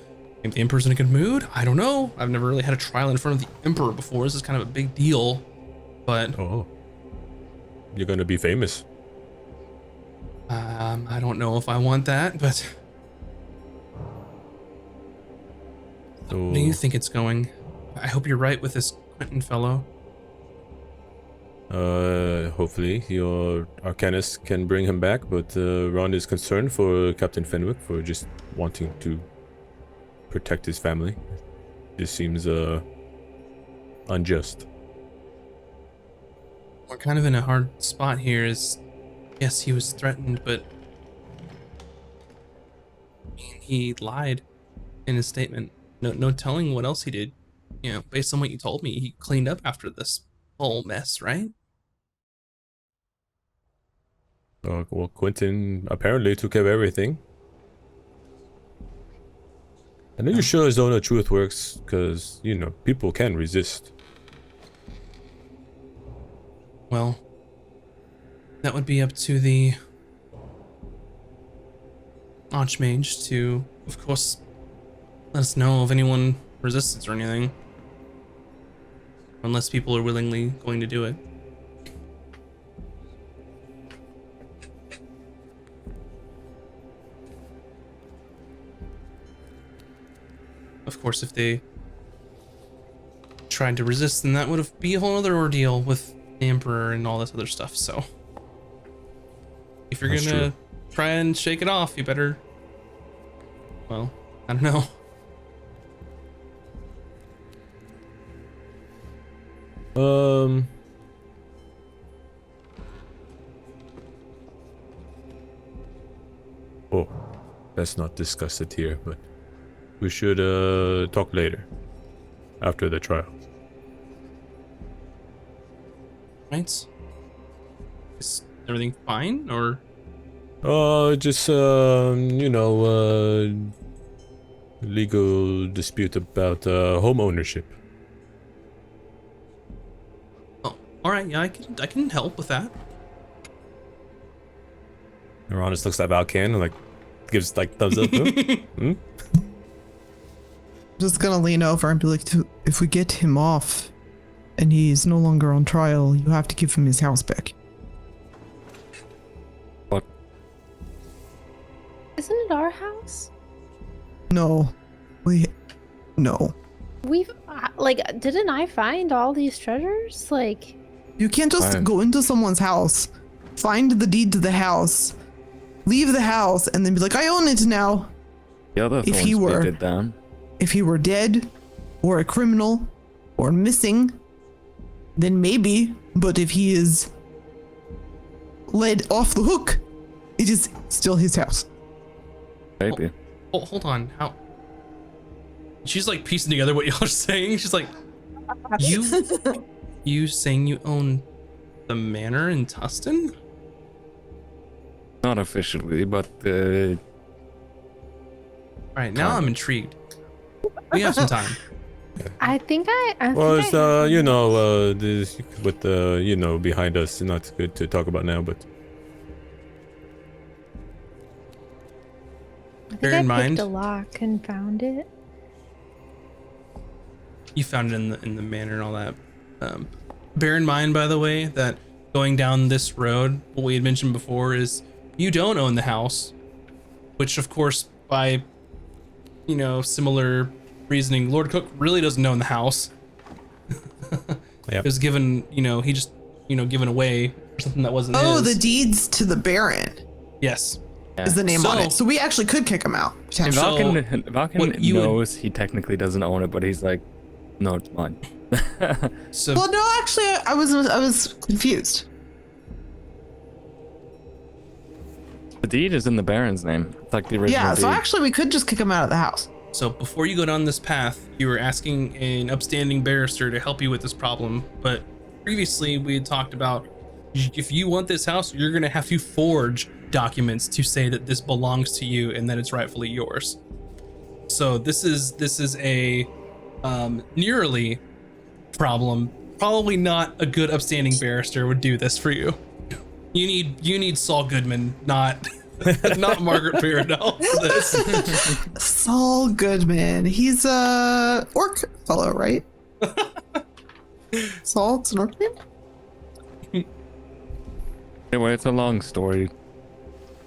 maybe the Emperor's in a good mood. I don't know. I've never really had a trial in front of the Emperor before. This is kind of a big deal, but Oh. You're gonna be famous. I don't know if I want that. But So, how do you think it's going? I hope you're right with this Quentin fellow." hopefully your Arcanist can bring him back, but Ron is concerned for Captain Fenwick for just wanting to protect his family. This seems unjust. we're kind of in a hard spot here. Yes, he was threatened, but I mean, he lied in his statement. No telling what else he did. You know, based on what you told me, he cleaned up after this whole mess, right? Well, Quentin apparently took care of everything. And are you sure Zone of Truth works? Because, you know, people can resist. Well, that would be up to the Archmage to, of course, let us know if anyone resists or anything. Unless people are willingly going to do it. Of course, if they tried to resist, then that would be a whole other ordeal with the Emperor and all this other stuff, so. If you're That's gonna true. try and shake it off, you better, well, I don't know. Oh, let's not discuss it here, but we should talk later. After the trial. Right? Is everything fine, or? Just you know, legal dispute about home ownership. Oh, alright, yeah, I can help with that. Uranus looks at Valkan and like gives like thumbs up. Hmm? Just gonna lean over and be like, if we get him off and he's no longer on trial, you have to give him his house back. What? Isn't it our house? No. No. We've, like, didn't I find all these treasures? Like, You can't just Fine. go into someone's house, find the deed to the house, leave the house, and then be like, I own it now. The other If he Thornsby were- did that. If he were dead, or a criminal, or missing, then maybe. But if he is let off the hook, it is still his house. Maybe. Oh, hold on, how? She's like piecing together what y'all are saying. She's like, you saying you own the manor in Tustin? Not officially, but All right, now I'm intrigued. We have some time. I think Well, it's you know, this with the you know behind us. Not good to talk about now, but Bear in mind, picked a lock and found it. you found it in the manor and all that. Bear in mind, by the way, that going down this road, what we had mentioned before is you don't own the house, which of course by, you know, similar reasoning, Lord Cook really doesn't own the house. Yep. It was given, you know, he just, you know, given away for something that wasn't Oh, his. the deeds to the Baron Yes. is the name on So- it. So we actually could kick him out. And potentially. Valken what you would- knows he technically doesn't own it, but he's like, no, it's mine. So Well, no, actually, I was confused. The deed is in the Baron's name. It's like the original Yeah, so deed. actually, we could just kick him out of the house. So before you go down this path, you were asking an upstanding barrister to help you with this problem. But previously we had talked about if you want this house, you're going to have to forge documents to say that this belongs to you and that it's rightfully yours. So this is a nearly problem. Probably not a good upstanding barrister would do this for you. You need Saul Goodman, not not Margaret Paradell for this. Saul Goodman. He's a orc fellow, right? Saul, it's an orc name? Anyway, it's a long story.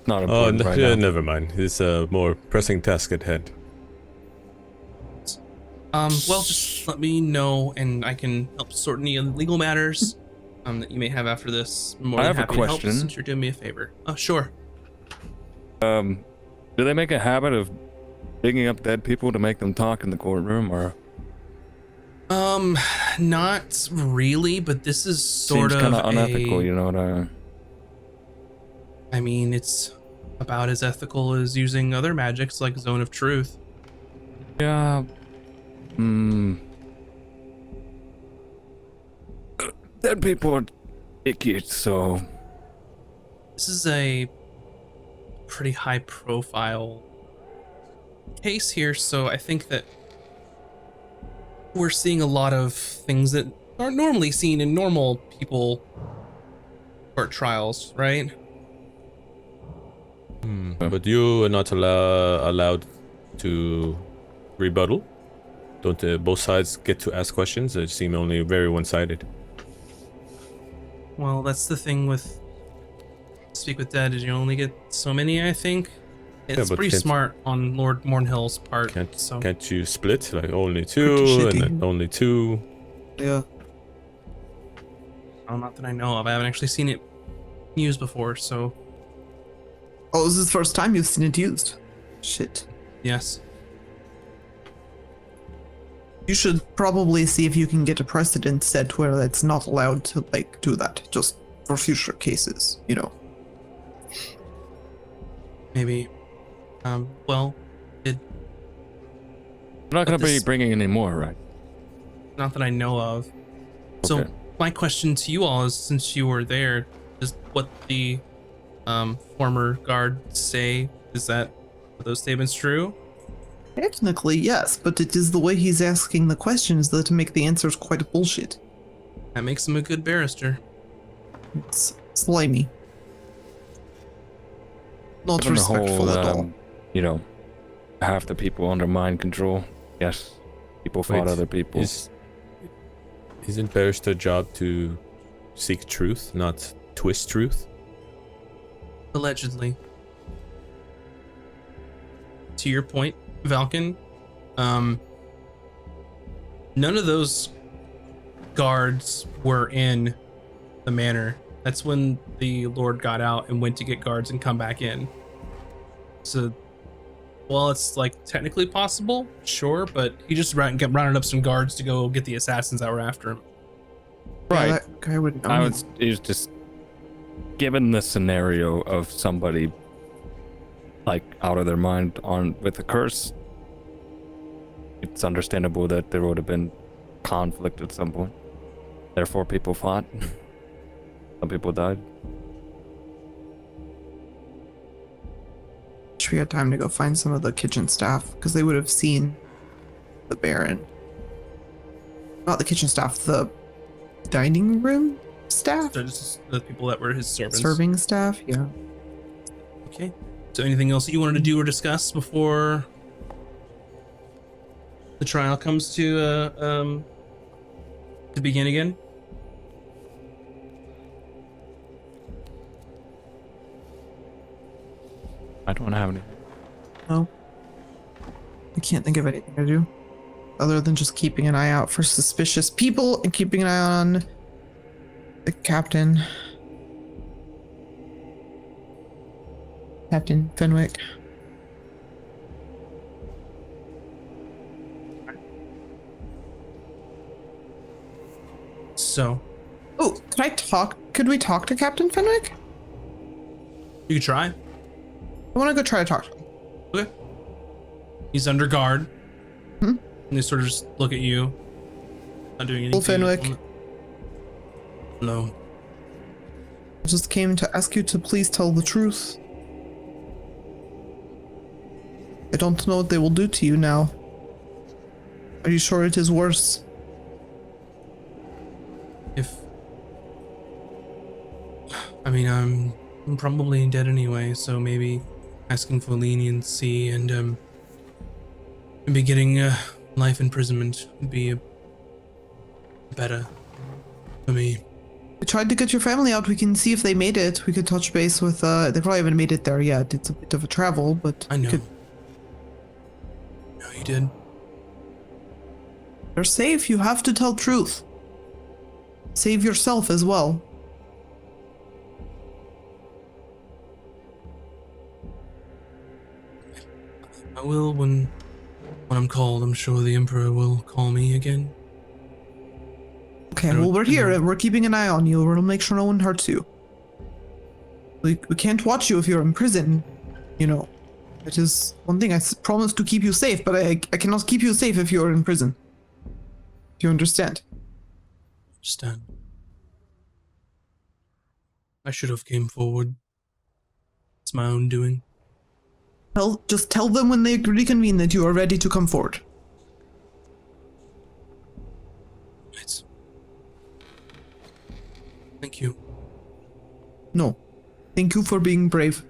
Not oh, important right yeah, now. never mind. It's a more pressing task at hand. Well, just let me know, and I can help sort any legal matters that you may have after this. I'm more I than have a happy to help question. since you're doing me a favor. Oh, sure. Do they make a habit of digging up dead people to make them talk in the courtroom, or? Not really, but this is sort Seems kind of of unethical, a, you know what I mean, it's about as ethical as using other magics like Zone of Truth. Yeah. Dead people are icky, so This is a pretty high profile case here, so I think that we're seeing a lot of things that aren't normally seen in normal people court trials, right? But you are not allowed to rebuttal. Don't both sides get to ask questions? They seem only very one-sided. Well, that's the thing with Speak with Dead, is you only get so many, I think. It's but pretty can't- smart on Lord Mornhill's part. So Can't you split? Like only Pretty two, and shitty. then only two? Yeah. oh, not that I know of. I haven't actually seen it used before, so Oh, this is the first time you've seen it used. Shit. yes. You should probably see if you can get a precedent set where it's not allowed to, like, do that, just for future cases, you know. Maybe. Well, it we're not gonna But be this- bringing any more, right? not that I know of. So Okay. my question to you all is, since you were there, is what the former guard say? Is that, are those statements true? Technically, yes, but it is the way he's asking the questions that make the answers quite bullshit. That makes him a good barrister. It's slimy. Not Given the respectful whole, at all. you know, half the people under mind control. Yes, people fought Wait, other people. Isn't barrister job to seek truth, not twist truth? Allegedly. To your point, Valken, none of those guards were in the manor. That's when the Lord got out and went to get guards and come back in. So, well, it's like technically possible, sure, but he just rounded up some guards to go get the assassins that were after him. Yeah, Right. that guy would. I was it was just given the scenario of somebody like out of their mind on with a curse. It's understandable that there would have been conflict at some point. Therefore, people fought. Some people died. Wish we had time to go find some of the kitchen staff because they would have seen the Baron. Not the kitchen staff, the dining room staff, So just the people that were his servants. serving staff. Yeah. Okay. So anything else that you wanted to do or discuss before the trial comes to begin again? I don't have any. No. I can't think of anything to do other than just keeping an eye out for suspicious people and keeping an eye on the captain. Captain Fenwick. So Oh, could we talk to Captain Fenwick? you could try. I want to go try to talk to him. Okay. He's under guard. Hmm? And they sort of just look at you. Not doing anything. Well, Fenwick. No. I just came to ask you to please tell the truth. I don't know what they will do to you now. Are you sure it is worse? If I mean, I'm probably dead anyway, so maybe asking for leniency and maybe getting life imprisonment would be better for me. We tried to get your family out. We can see if they made it. We could touch base with, they probably haven't made it there yet. It's a bit of a travel, but I know. could- No, you did. they're safe. You have to tell truth. Save yourself as well. I will when I'm called. I'm sure the Emperor will call me again. Okay, well, we're here. We're keeping an eye on you. We'll make sure no one hurts you. We can't watch you if you're in prison. You know, it is one thing. I promise to keep you safe, but I cannot keep you safe if you're in prison. Do you understand? Understand. I should have came forward. It's my own doing. Well, just tell them when they reconvene that you are ready to come forward. Right. Thank you. No. Thank you for being brave.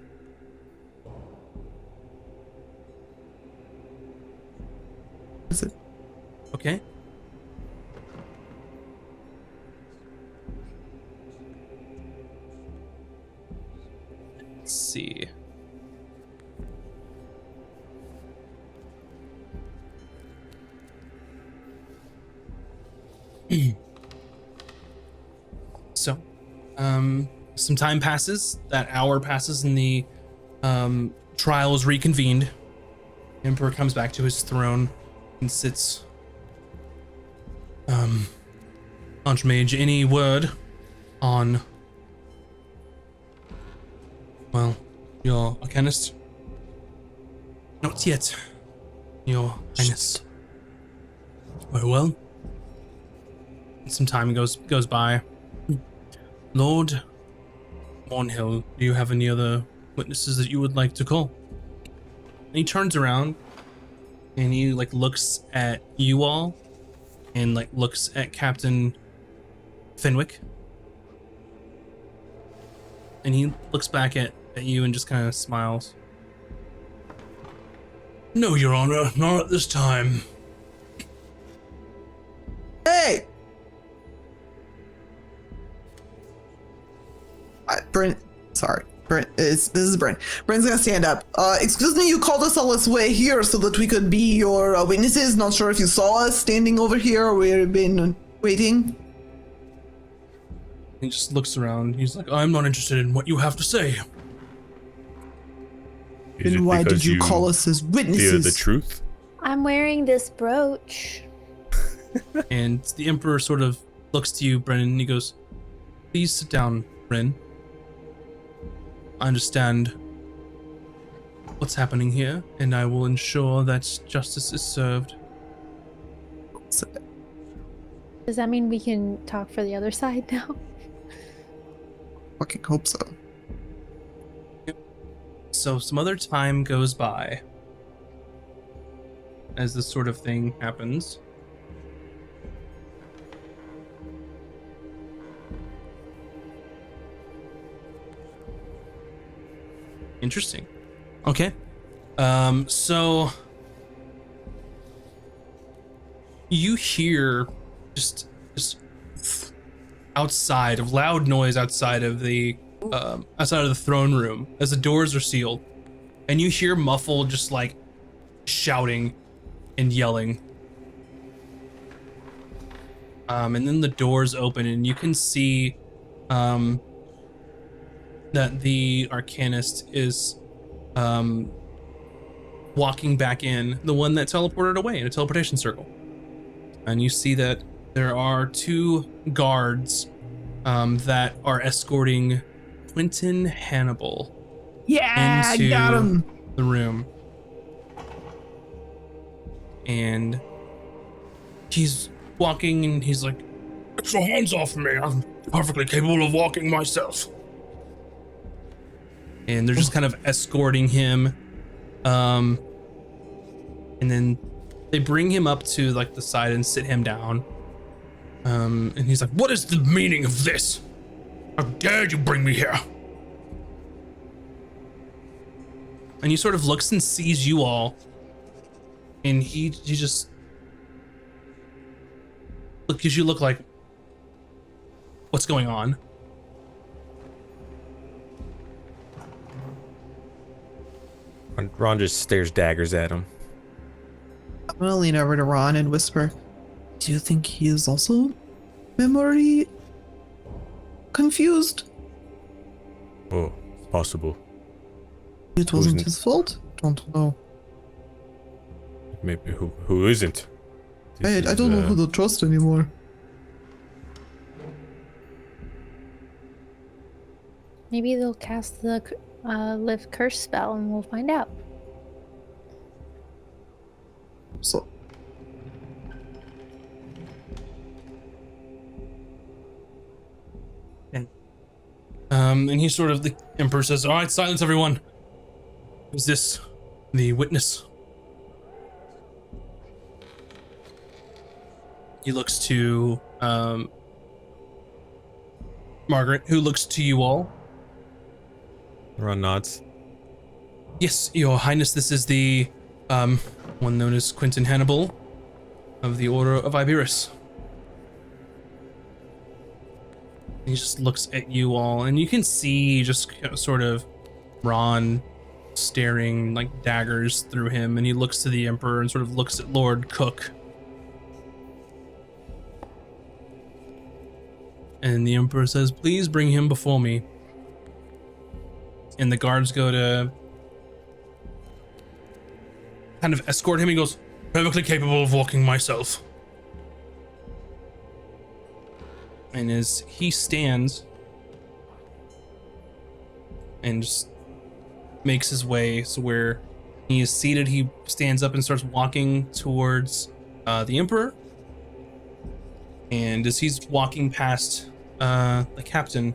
That's it. Okay. Let's see. So, some time passes. That hour passes, and the trial is reconvened. Emperor comes back to his throne and sits. Archmage, any word on, well, your Arcanist? Not yet, Your Highness. Very well. Some time goes by. Lord Mornhill, do you have any other witnesses that you would like to call? And he turns around and he like looks at you all and like looks at Captain Fenwick. And he looks back at you and just kind of smiles. No, Your Honor, not at this time. Hey! Brent, sorry. Brent, this is Brent. Brent's gonna stand up. Excuse me, you called us all this way here so that we could be your witnesses. Not sure if you saw us standing over here or we've been waiting. He just looks around. He's like, I'm not interested in what you have to say. Then why did you call us as witnesses? Fear the truth? I'm wearing this brooch. And the Emperor sort of looks to you, Brennan, and he goes, please sit down, Bren. I understand what's happening here, and I will ensure that justice is served. Does that mean we can talk for the other side now? Fucking hope so. So some other time goes by as this sort of thing happens. Interesting. Okay. So you hear just outside of loud noise outside of the throne room as the doors are sealed, and you hear muffled just like shouting and yelling. And then the doors open and you can see that the Arcanist is walking back in, the one that teleported away in a teleportation circle. And you see that there are two guards that are escorting Quentin Hannibal Yeah, into got him. the room. And he's walking and he's like, get your hands off me, I'm perfectly capable of walking myself. And they're just kind of escorting him. And then they bring him up to like the side and sit him down. And he's like, what is the meaning of this? How dare you bring me here? And he sort of looks and sees you all. And he just gives you look like, what's going on? Ron just stares daggers at him. I'm gonna lean over to Ron and whisper, do you think he is also memory confused? Oh, possible. It wasn't Who's- his fault? Don't know. Maybe who isn't? I This don't know is, who to trust anymore. Maybe they'll cast the lift curse spell and we'll find out. So And he sort of, the Emperor says, all right, silence everyone. Is this the witness? He looks to Margaret, who looks to you all. Ron nods. Yes, Your Highness, this is the one known as Quentin Hannibal of the Order of Iberus. He just looks at you all, and you can see just sort of Ron staring like daggers through him, and he looks to the Emperor and sort of looks at Lord Cook. And the Emperor says, please bring him before me. And the guards go to kind of escort him. He goes, perfectly capable of walking myself. And as he stands and just makes his way, so where he is seated, he stands up and starts walking towards the Emperor. And as he's walking past the captain,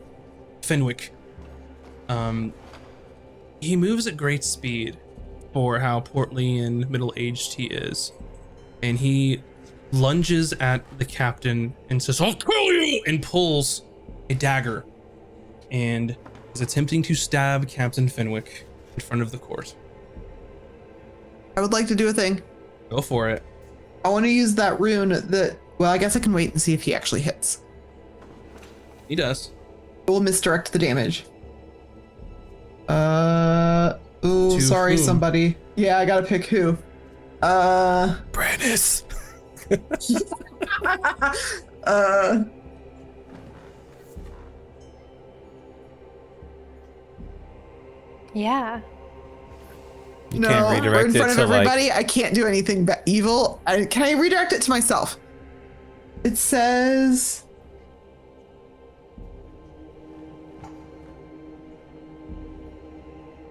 Fenwick, he moves at great speed for how portly and middle-aged he is. And he lunges at the captain and says, I'll kill you! And pulls a dagger and is attempting to stab Captain Fenwick in front of the court. I would like to do a thing. Go for it. I want to use that rune that, well, I guess I can wait and see if he actually hits. He does. It will misdirect the damage. Ooh, To sorry, whom? somebody. Yeah, I gotta pick who. Brandis. Yeah. You No, can't we're redirect in front it of to everybody. like. I can't do anything evil. Can I redirect it to myself? It says...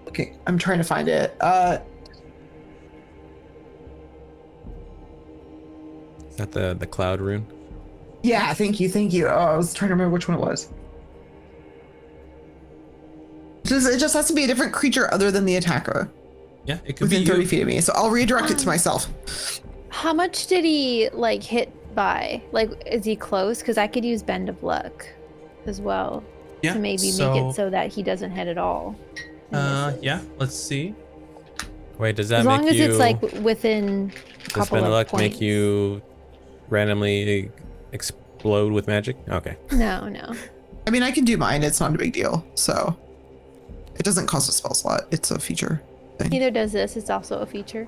Okay, I'm trying to find it. Is that the cloud rune? Yeah, thank you. Oh, I was trying to remember which one it was. It just has to be a different creature other than the attacker Yeah, it could be within 30 you. feet of me. So I'll redirect it to myself. How much did he like hit by? Like, is he close? Because I could use Bend of Luck as well Yeah, to maybe make it so that he doesn't hit at all. and misses. yeah, let's see. Wait, does that As make long as you? it's like within a does couple spend of luck points. make you randomly explode with magic? Okay. No. I mean, I can do mine. It's not a big deal. So it doesn't cost a spell slot. It's a feature thing. Neither does this. It's also a feature.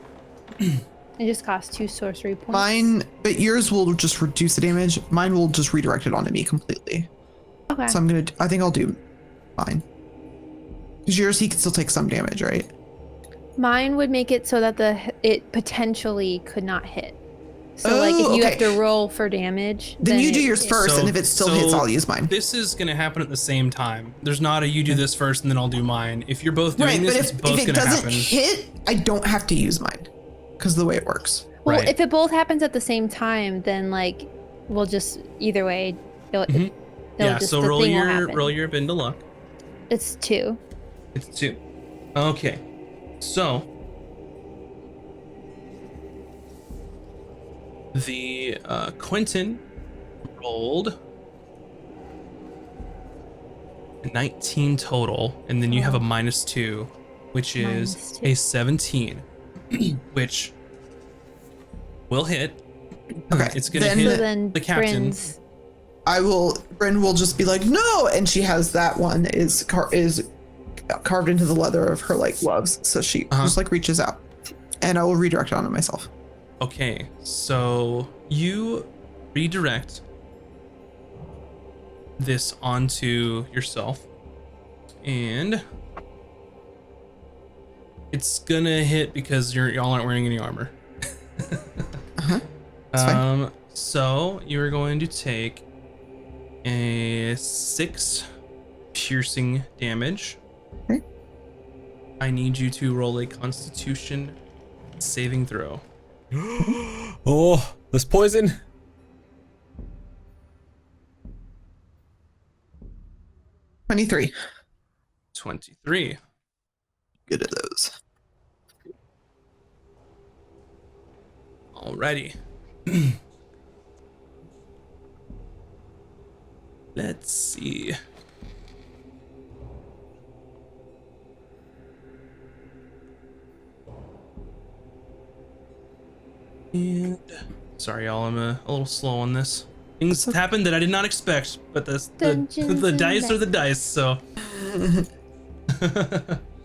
It just costs 2 sorcery points. Mine, but yours will just reduce the damage. Mine will just redirect it onto me completely. Okay. So I think I'll do mine. Because yours, he can still take some damage, right? Mine would make it so that it potentially could not hit. So Oh, like if you have okay. to roll for damage, Then you do it- yours first, and if it still hits, I'll use mine. This is going to happen at the same time. There's not a you do this first and then I'll do mine. If you're both doing Right, this, but it's if both it going to doesn't happen. hit, I don't have to use mine. Because of the way it works. Well, Right. if it both happens at the same time, then like we'll just either way. Mhm. Yeah, so the roll thing will happen. your bend of luck. It's 2. It's 2. Okay. So the Quentin rolled 19 total, and then you have a -2, which is -2. a 17, which will hit. Okay, It's gonna then- So hit then the captain. Bryn will just be like, no! And she has that one is carved into the leather of her like gloves. So she just like reaches out. And I will redirect it onto myself. Okay, so you redirect this onto yourself, and it's gonna hit because y'all aren't wearing any armor. That's fine. So you're going to take a 6 piercing damage. Okay. I need you to roll a Constitution saving throw. Oh, this poison. 23. 23. Good at those. Alrighty. Let's see. And sorry, y'all, I'm a little slow on this. Things happened that I did not expect, but the Dungeons and dice are the dice, so.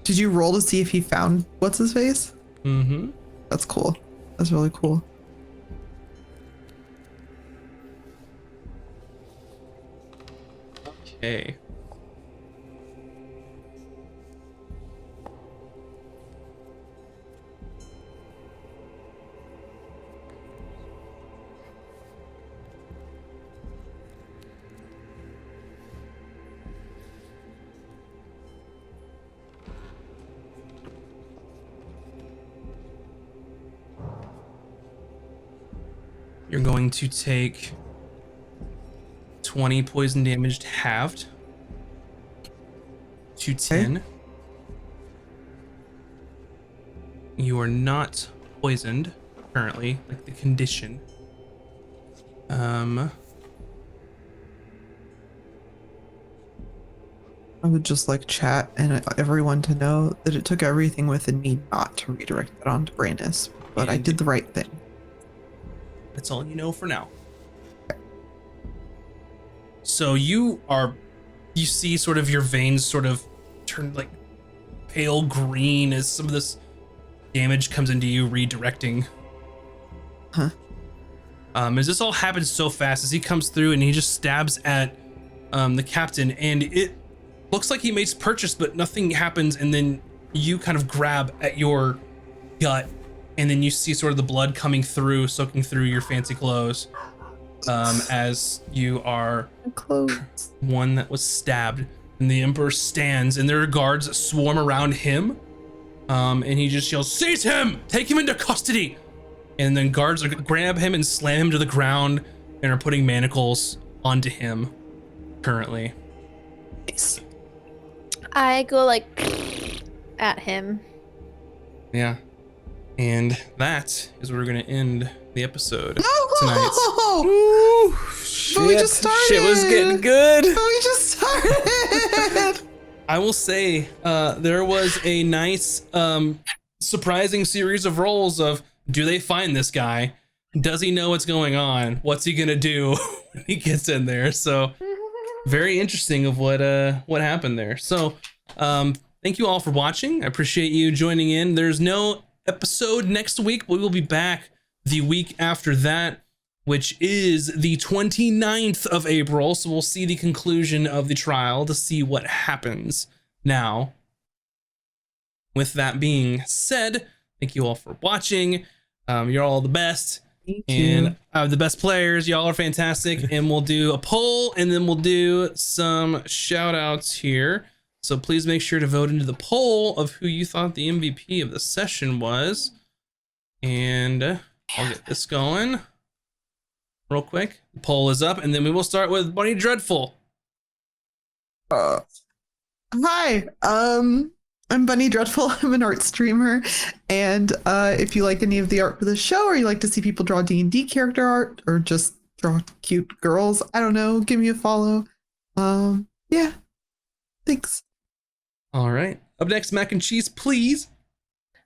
Did you roll to see if he found what's his face? Mm-hmm. That's cool. That's really cool. Okay. You're going to take 20 poison damage halved to 10. You are not poisoned currently, like the condition. I would just like chat and everyone to know that it took everything within me not to redirect that onto Brandis, but I And- did the right thing. That's all you know for now. So you see sort of your veins sort of turn like pale green as some of this damage comes into you, redirecting. Huh. As this all happens so fast, as he comes through and he just stabs at the captain, and it looks like he makes purchase, but nothing happens, and then you kind of grab at your gut, and then you see sort of the blood coming through, soaking through your fancy clothes, as you are Clothes. one that was stabbed. And the Emperor stands, and there are guards that swarm around him, and he just yells, "Seize him! Take him into custody!" And then guards are gonna grab him and slam him to the ground and are putting manacles onto him currently. Nice. I go like at him. Yeah. And that is where we're going to end the episode tonight. Oh, but we just started. Shit was getting good. But we just started. I will say there was a nice surprising series of rolls of, do they find this guy? Does he know what's going on? What's he gonna do when he gets in there? So very interesting of what happened there. So thank you all for watching. I appreciate you joining in. There's no episode next week, but we will be back the week after that, which is the 29th of April. So we'll see the conclusion of the trial to see what happens now. With that being said, thank you all for watching. You're all the best. Thank And the best players. Y'all are fantastic. And we'll do a poll, and then we'll do some shout outs here. So please make sure to vote into the poll of who you thought the MVP of the session was. And I'll get this going real quick. The poll is up, and then we will start with Bunny Dreadful. Hi, I'm Bunny Dreadful. I'm an art streamer, and if you like any of the art for the show, or you like to see people draw D&D character art, or just draw cute girls, I don't know, give me a follow. Yeah, thanks. All right. Up next, Mac and Cheese, please.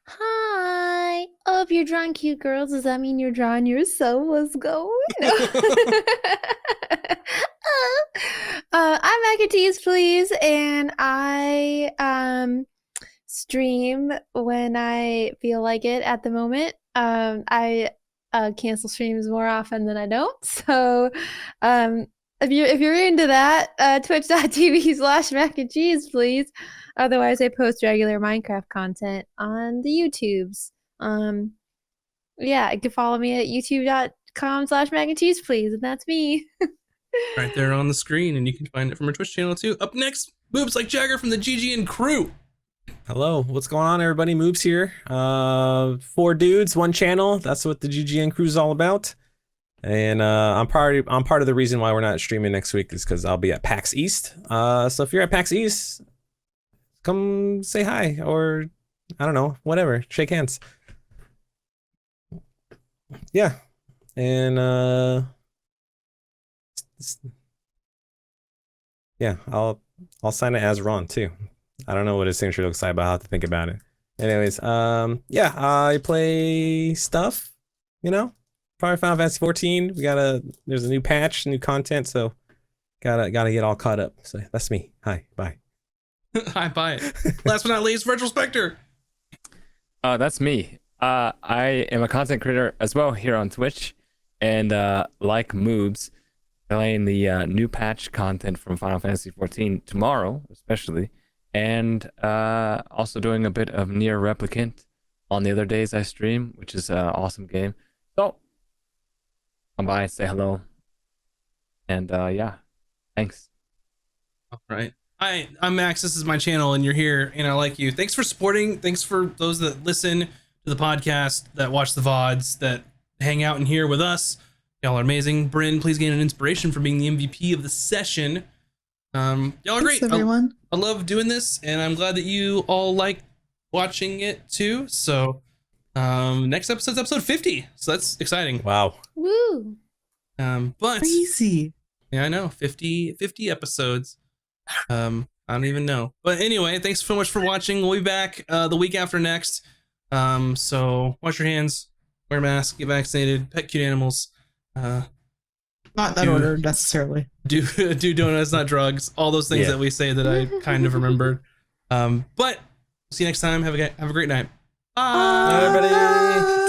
Hi. Oh, if you're drawing cute girls, does that mean you're drawing yourself? What's going I'm Mac and Cheese, please, and I stream when I feel like it at the moment. I cancel streams more often than I don't. So if you're into that, twitch.tv/mac and cheese, please. Otherwise, I post regular Minecraft content on the YouTubes. Yeah, you can follow me at youtube.com/mac and cheese, please, and that's me. Right there on the screen, and you can find it from our Twitch channel too. Up next, Moves like Jagger from the GGN crew. Hello, what's going on, everybody? Moobs here. 4 dudes, 1 channel. That's what the GGN crew is all about. And I'm part of the reason why we're not streaming next week is because I'll be at PAX East. So if you're at PAX East, come say hi, or I don't know, whatever. Shake hands. Yeah, and yeah, I'll sign it as Ron too. I don't know what his signature looks like, but I'll have to think about it. Anyways, yeah, I play stuff, you know, probably Final Fantasy 14. There's a new patch, new content, so gotta get all caught up. So that's me. Hi, bye. Hi, bye. Last but not least, Virtual Spectre. That's me. I am a content creator as well here on Twitch, and like Moobs, playing the new patch content from Final Fantasy 14 tomorrow, especially, and also doing a bit of Nier Replicant on the other days I stream, which is an awesome game. So come by, say hello, and yeah, thanks. All right. Hi, I'm Max. This is my channel, and you're here, and I like you. Thanks for supporting. Thanks for those that listen to the podcast, that watch the VODs, that hang out in here with us. Y'all are amazing. Bryn, please gain an inspiration for being the MVP of the session. Y'all are great. Thanks, everyone. I love doing this, and I'm glad that you all like watching it too. So, next episode's episode 50. So that's exciting. Wow. Woo! But Crazy. yeah, I know, 50 episodes. I don't even know. But anyway, thanks so much for watching. We'll be back the week after next. So wash your hands, wear a mask, get vaccinated, pet cute animals. Not that Do- order necessarily. Do donuts, not drugs. All those things Yeah. that we say that I kind of remembered. But see you next time. Have a great night. Bye. Bye, everybody.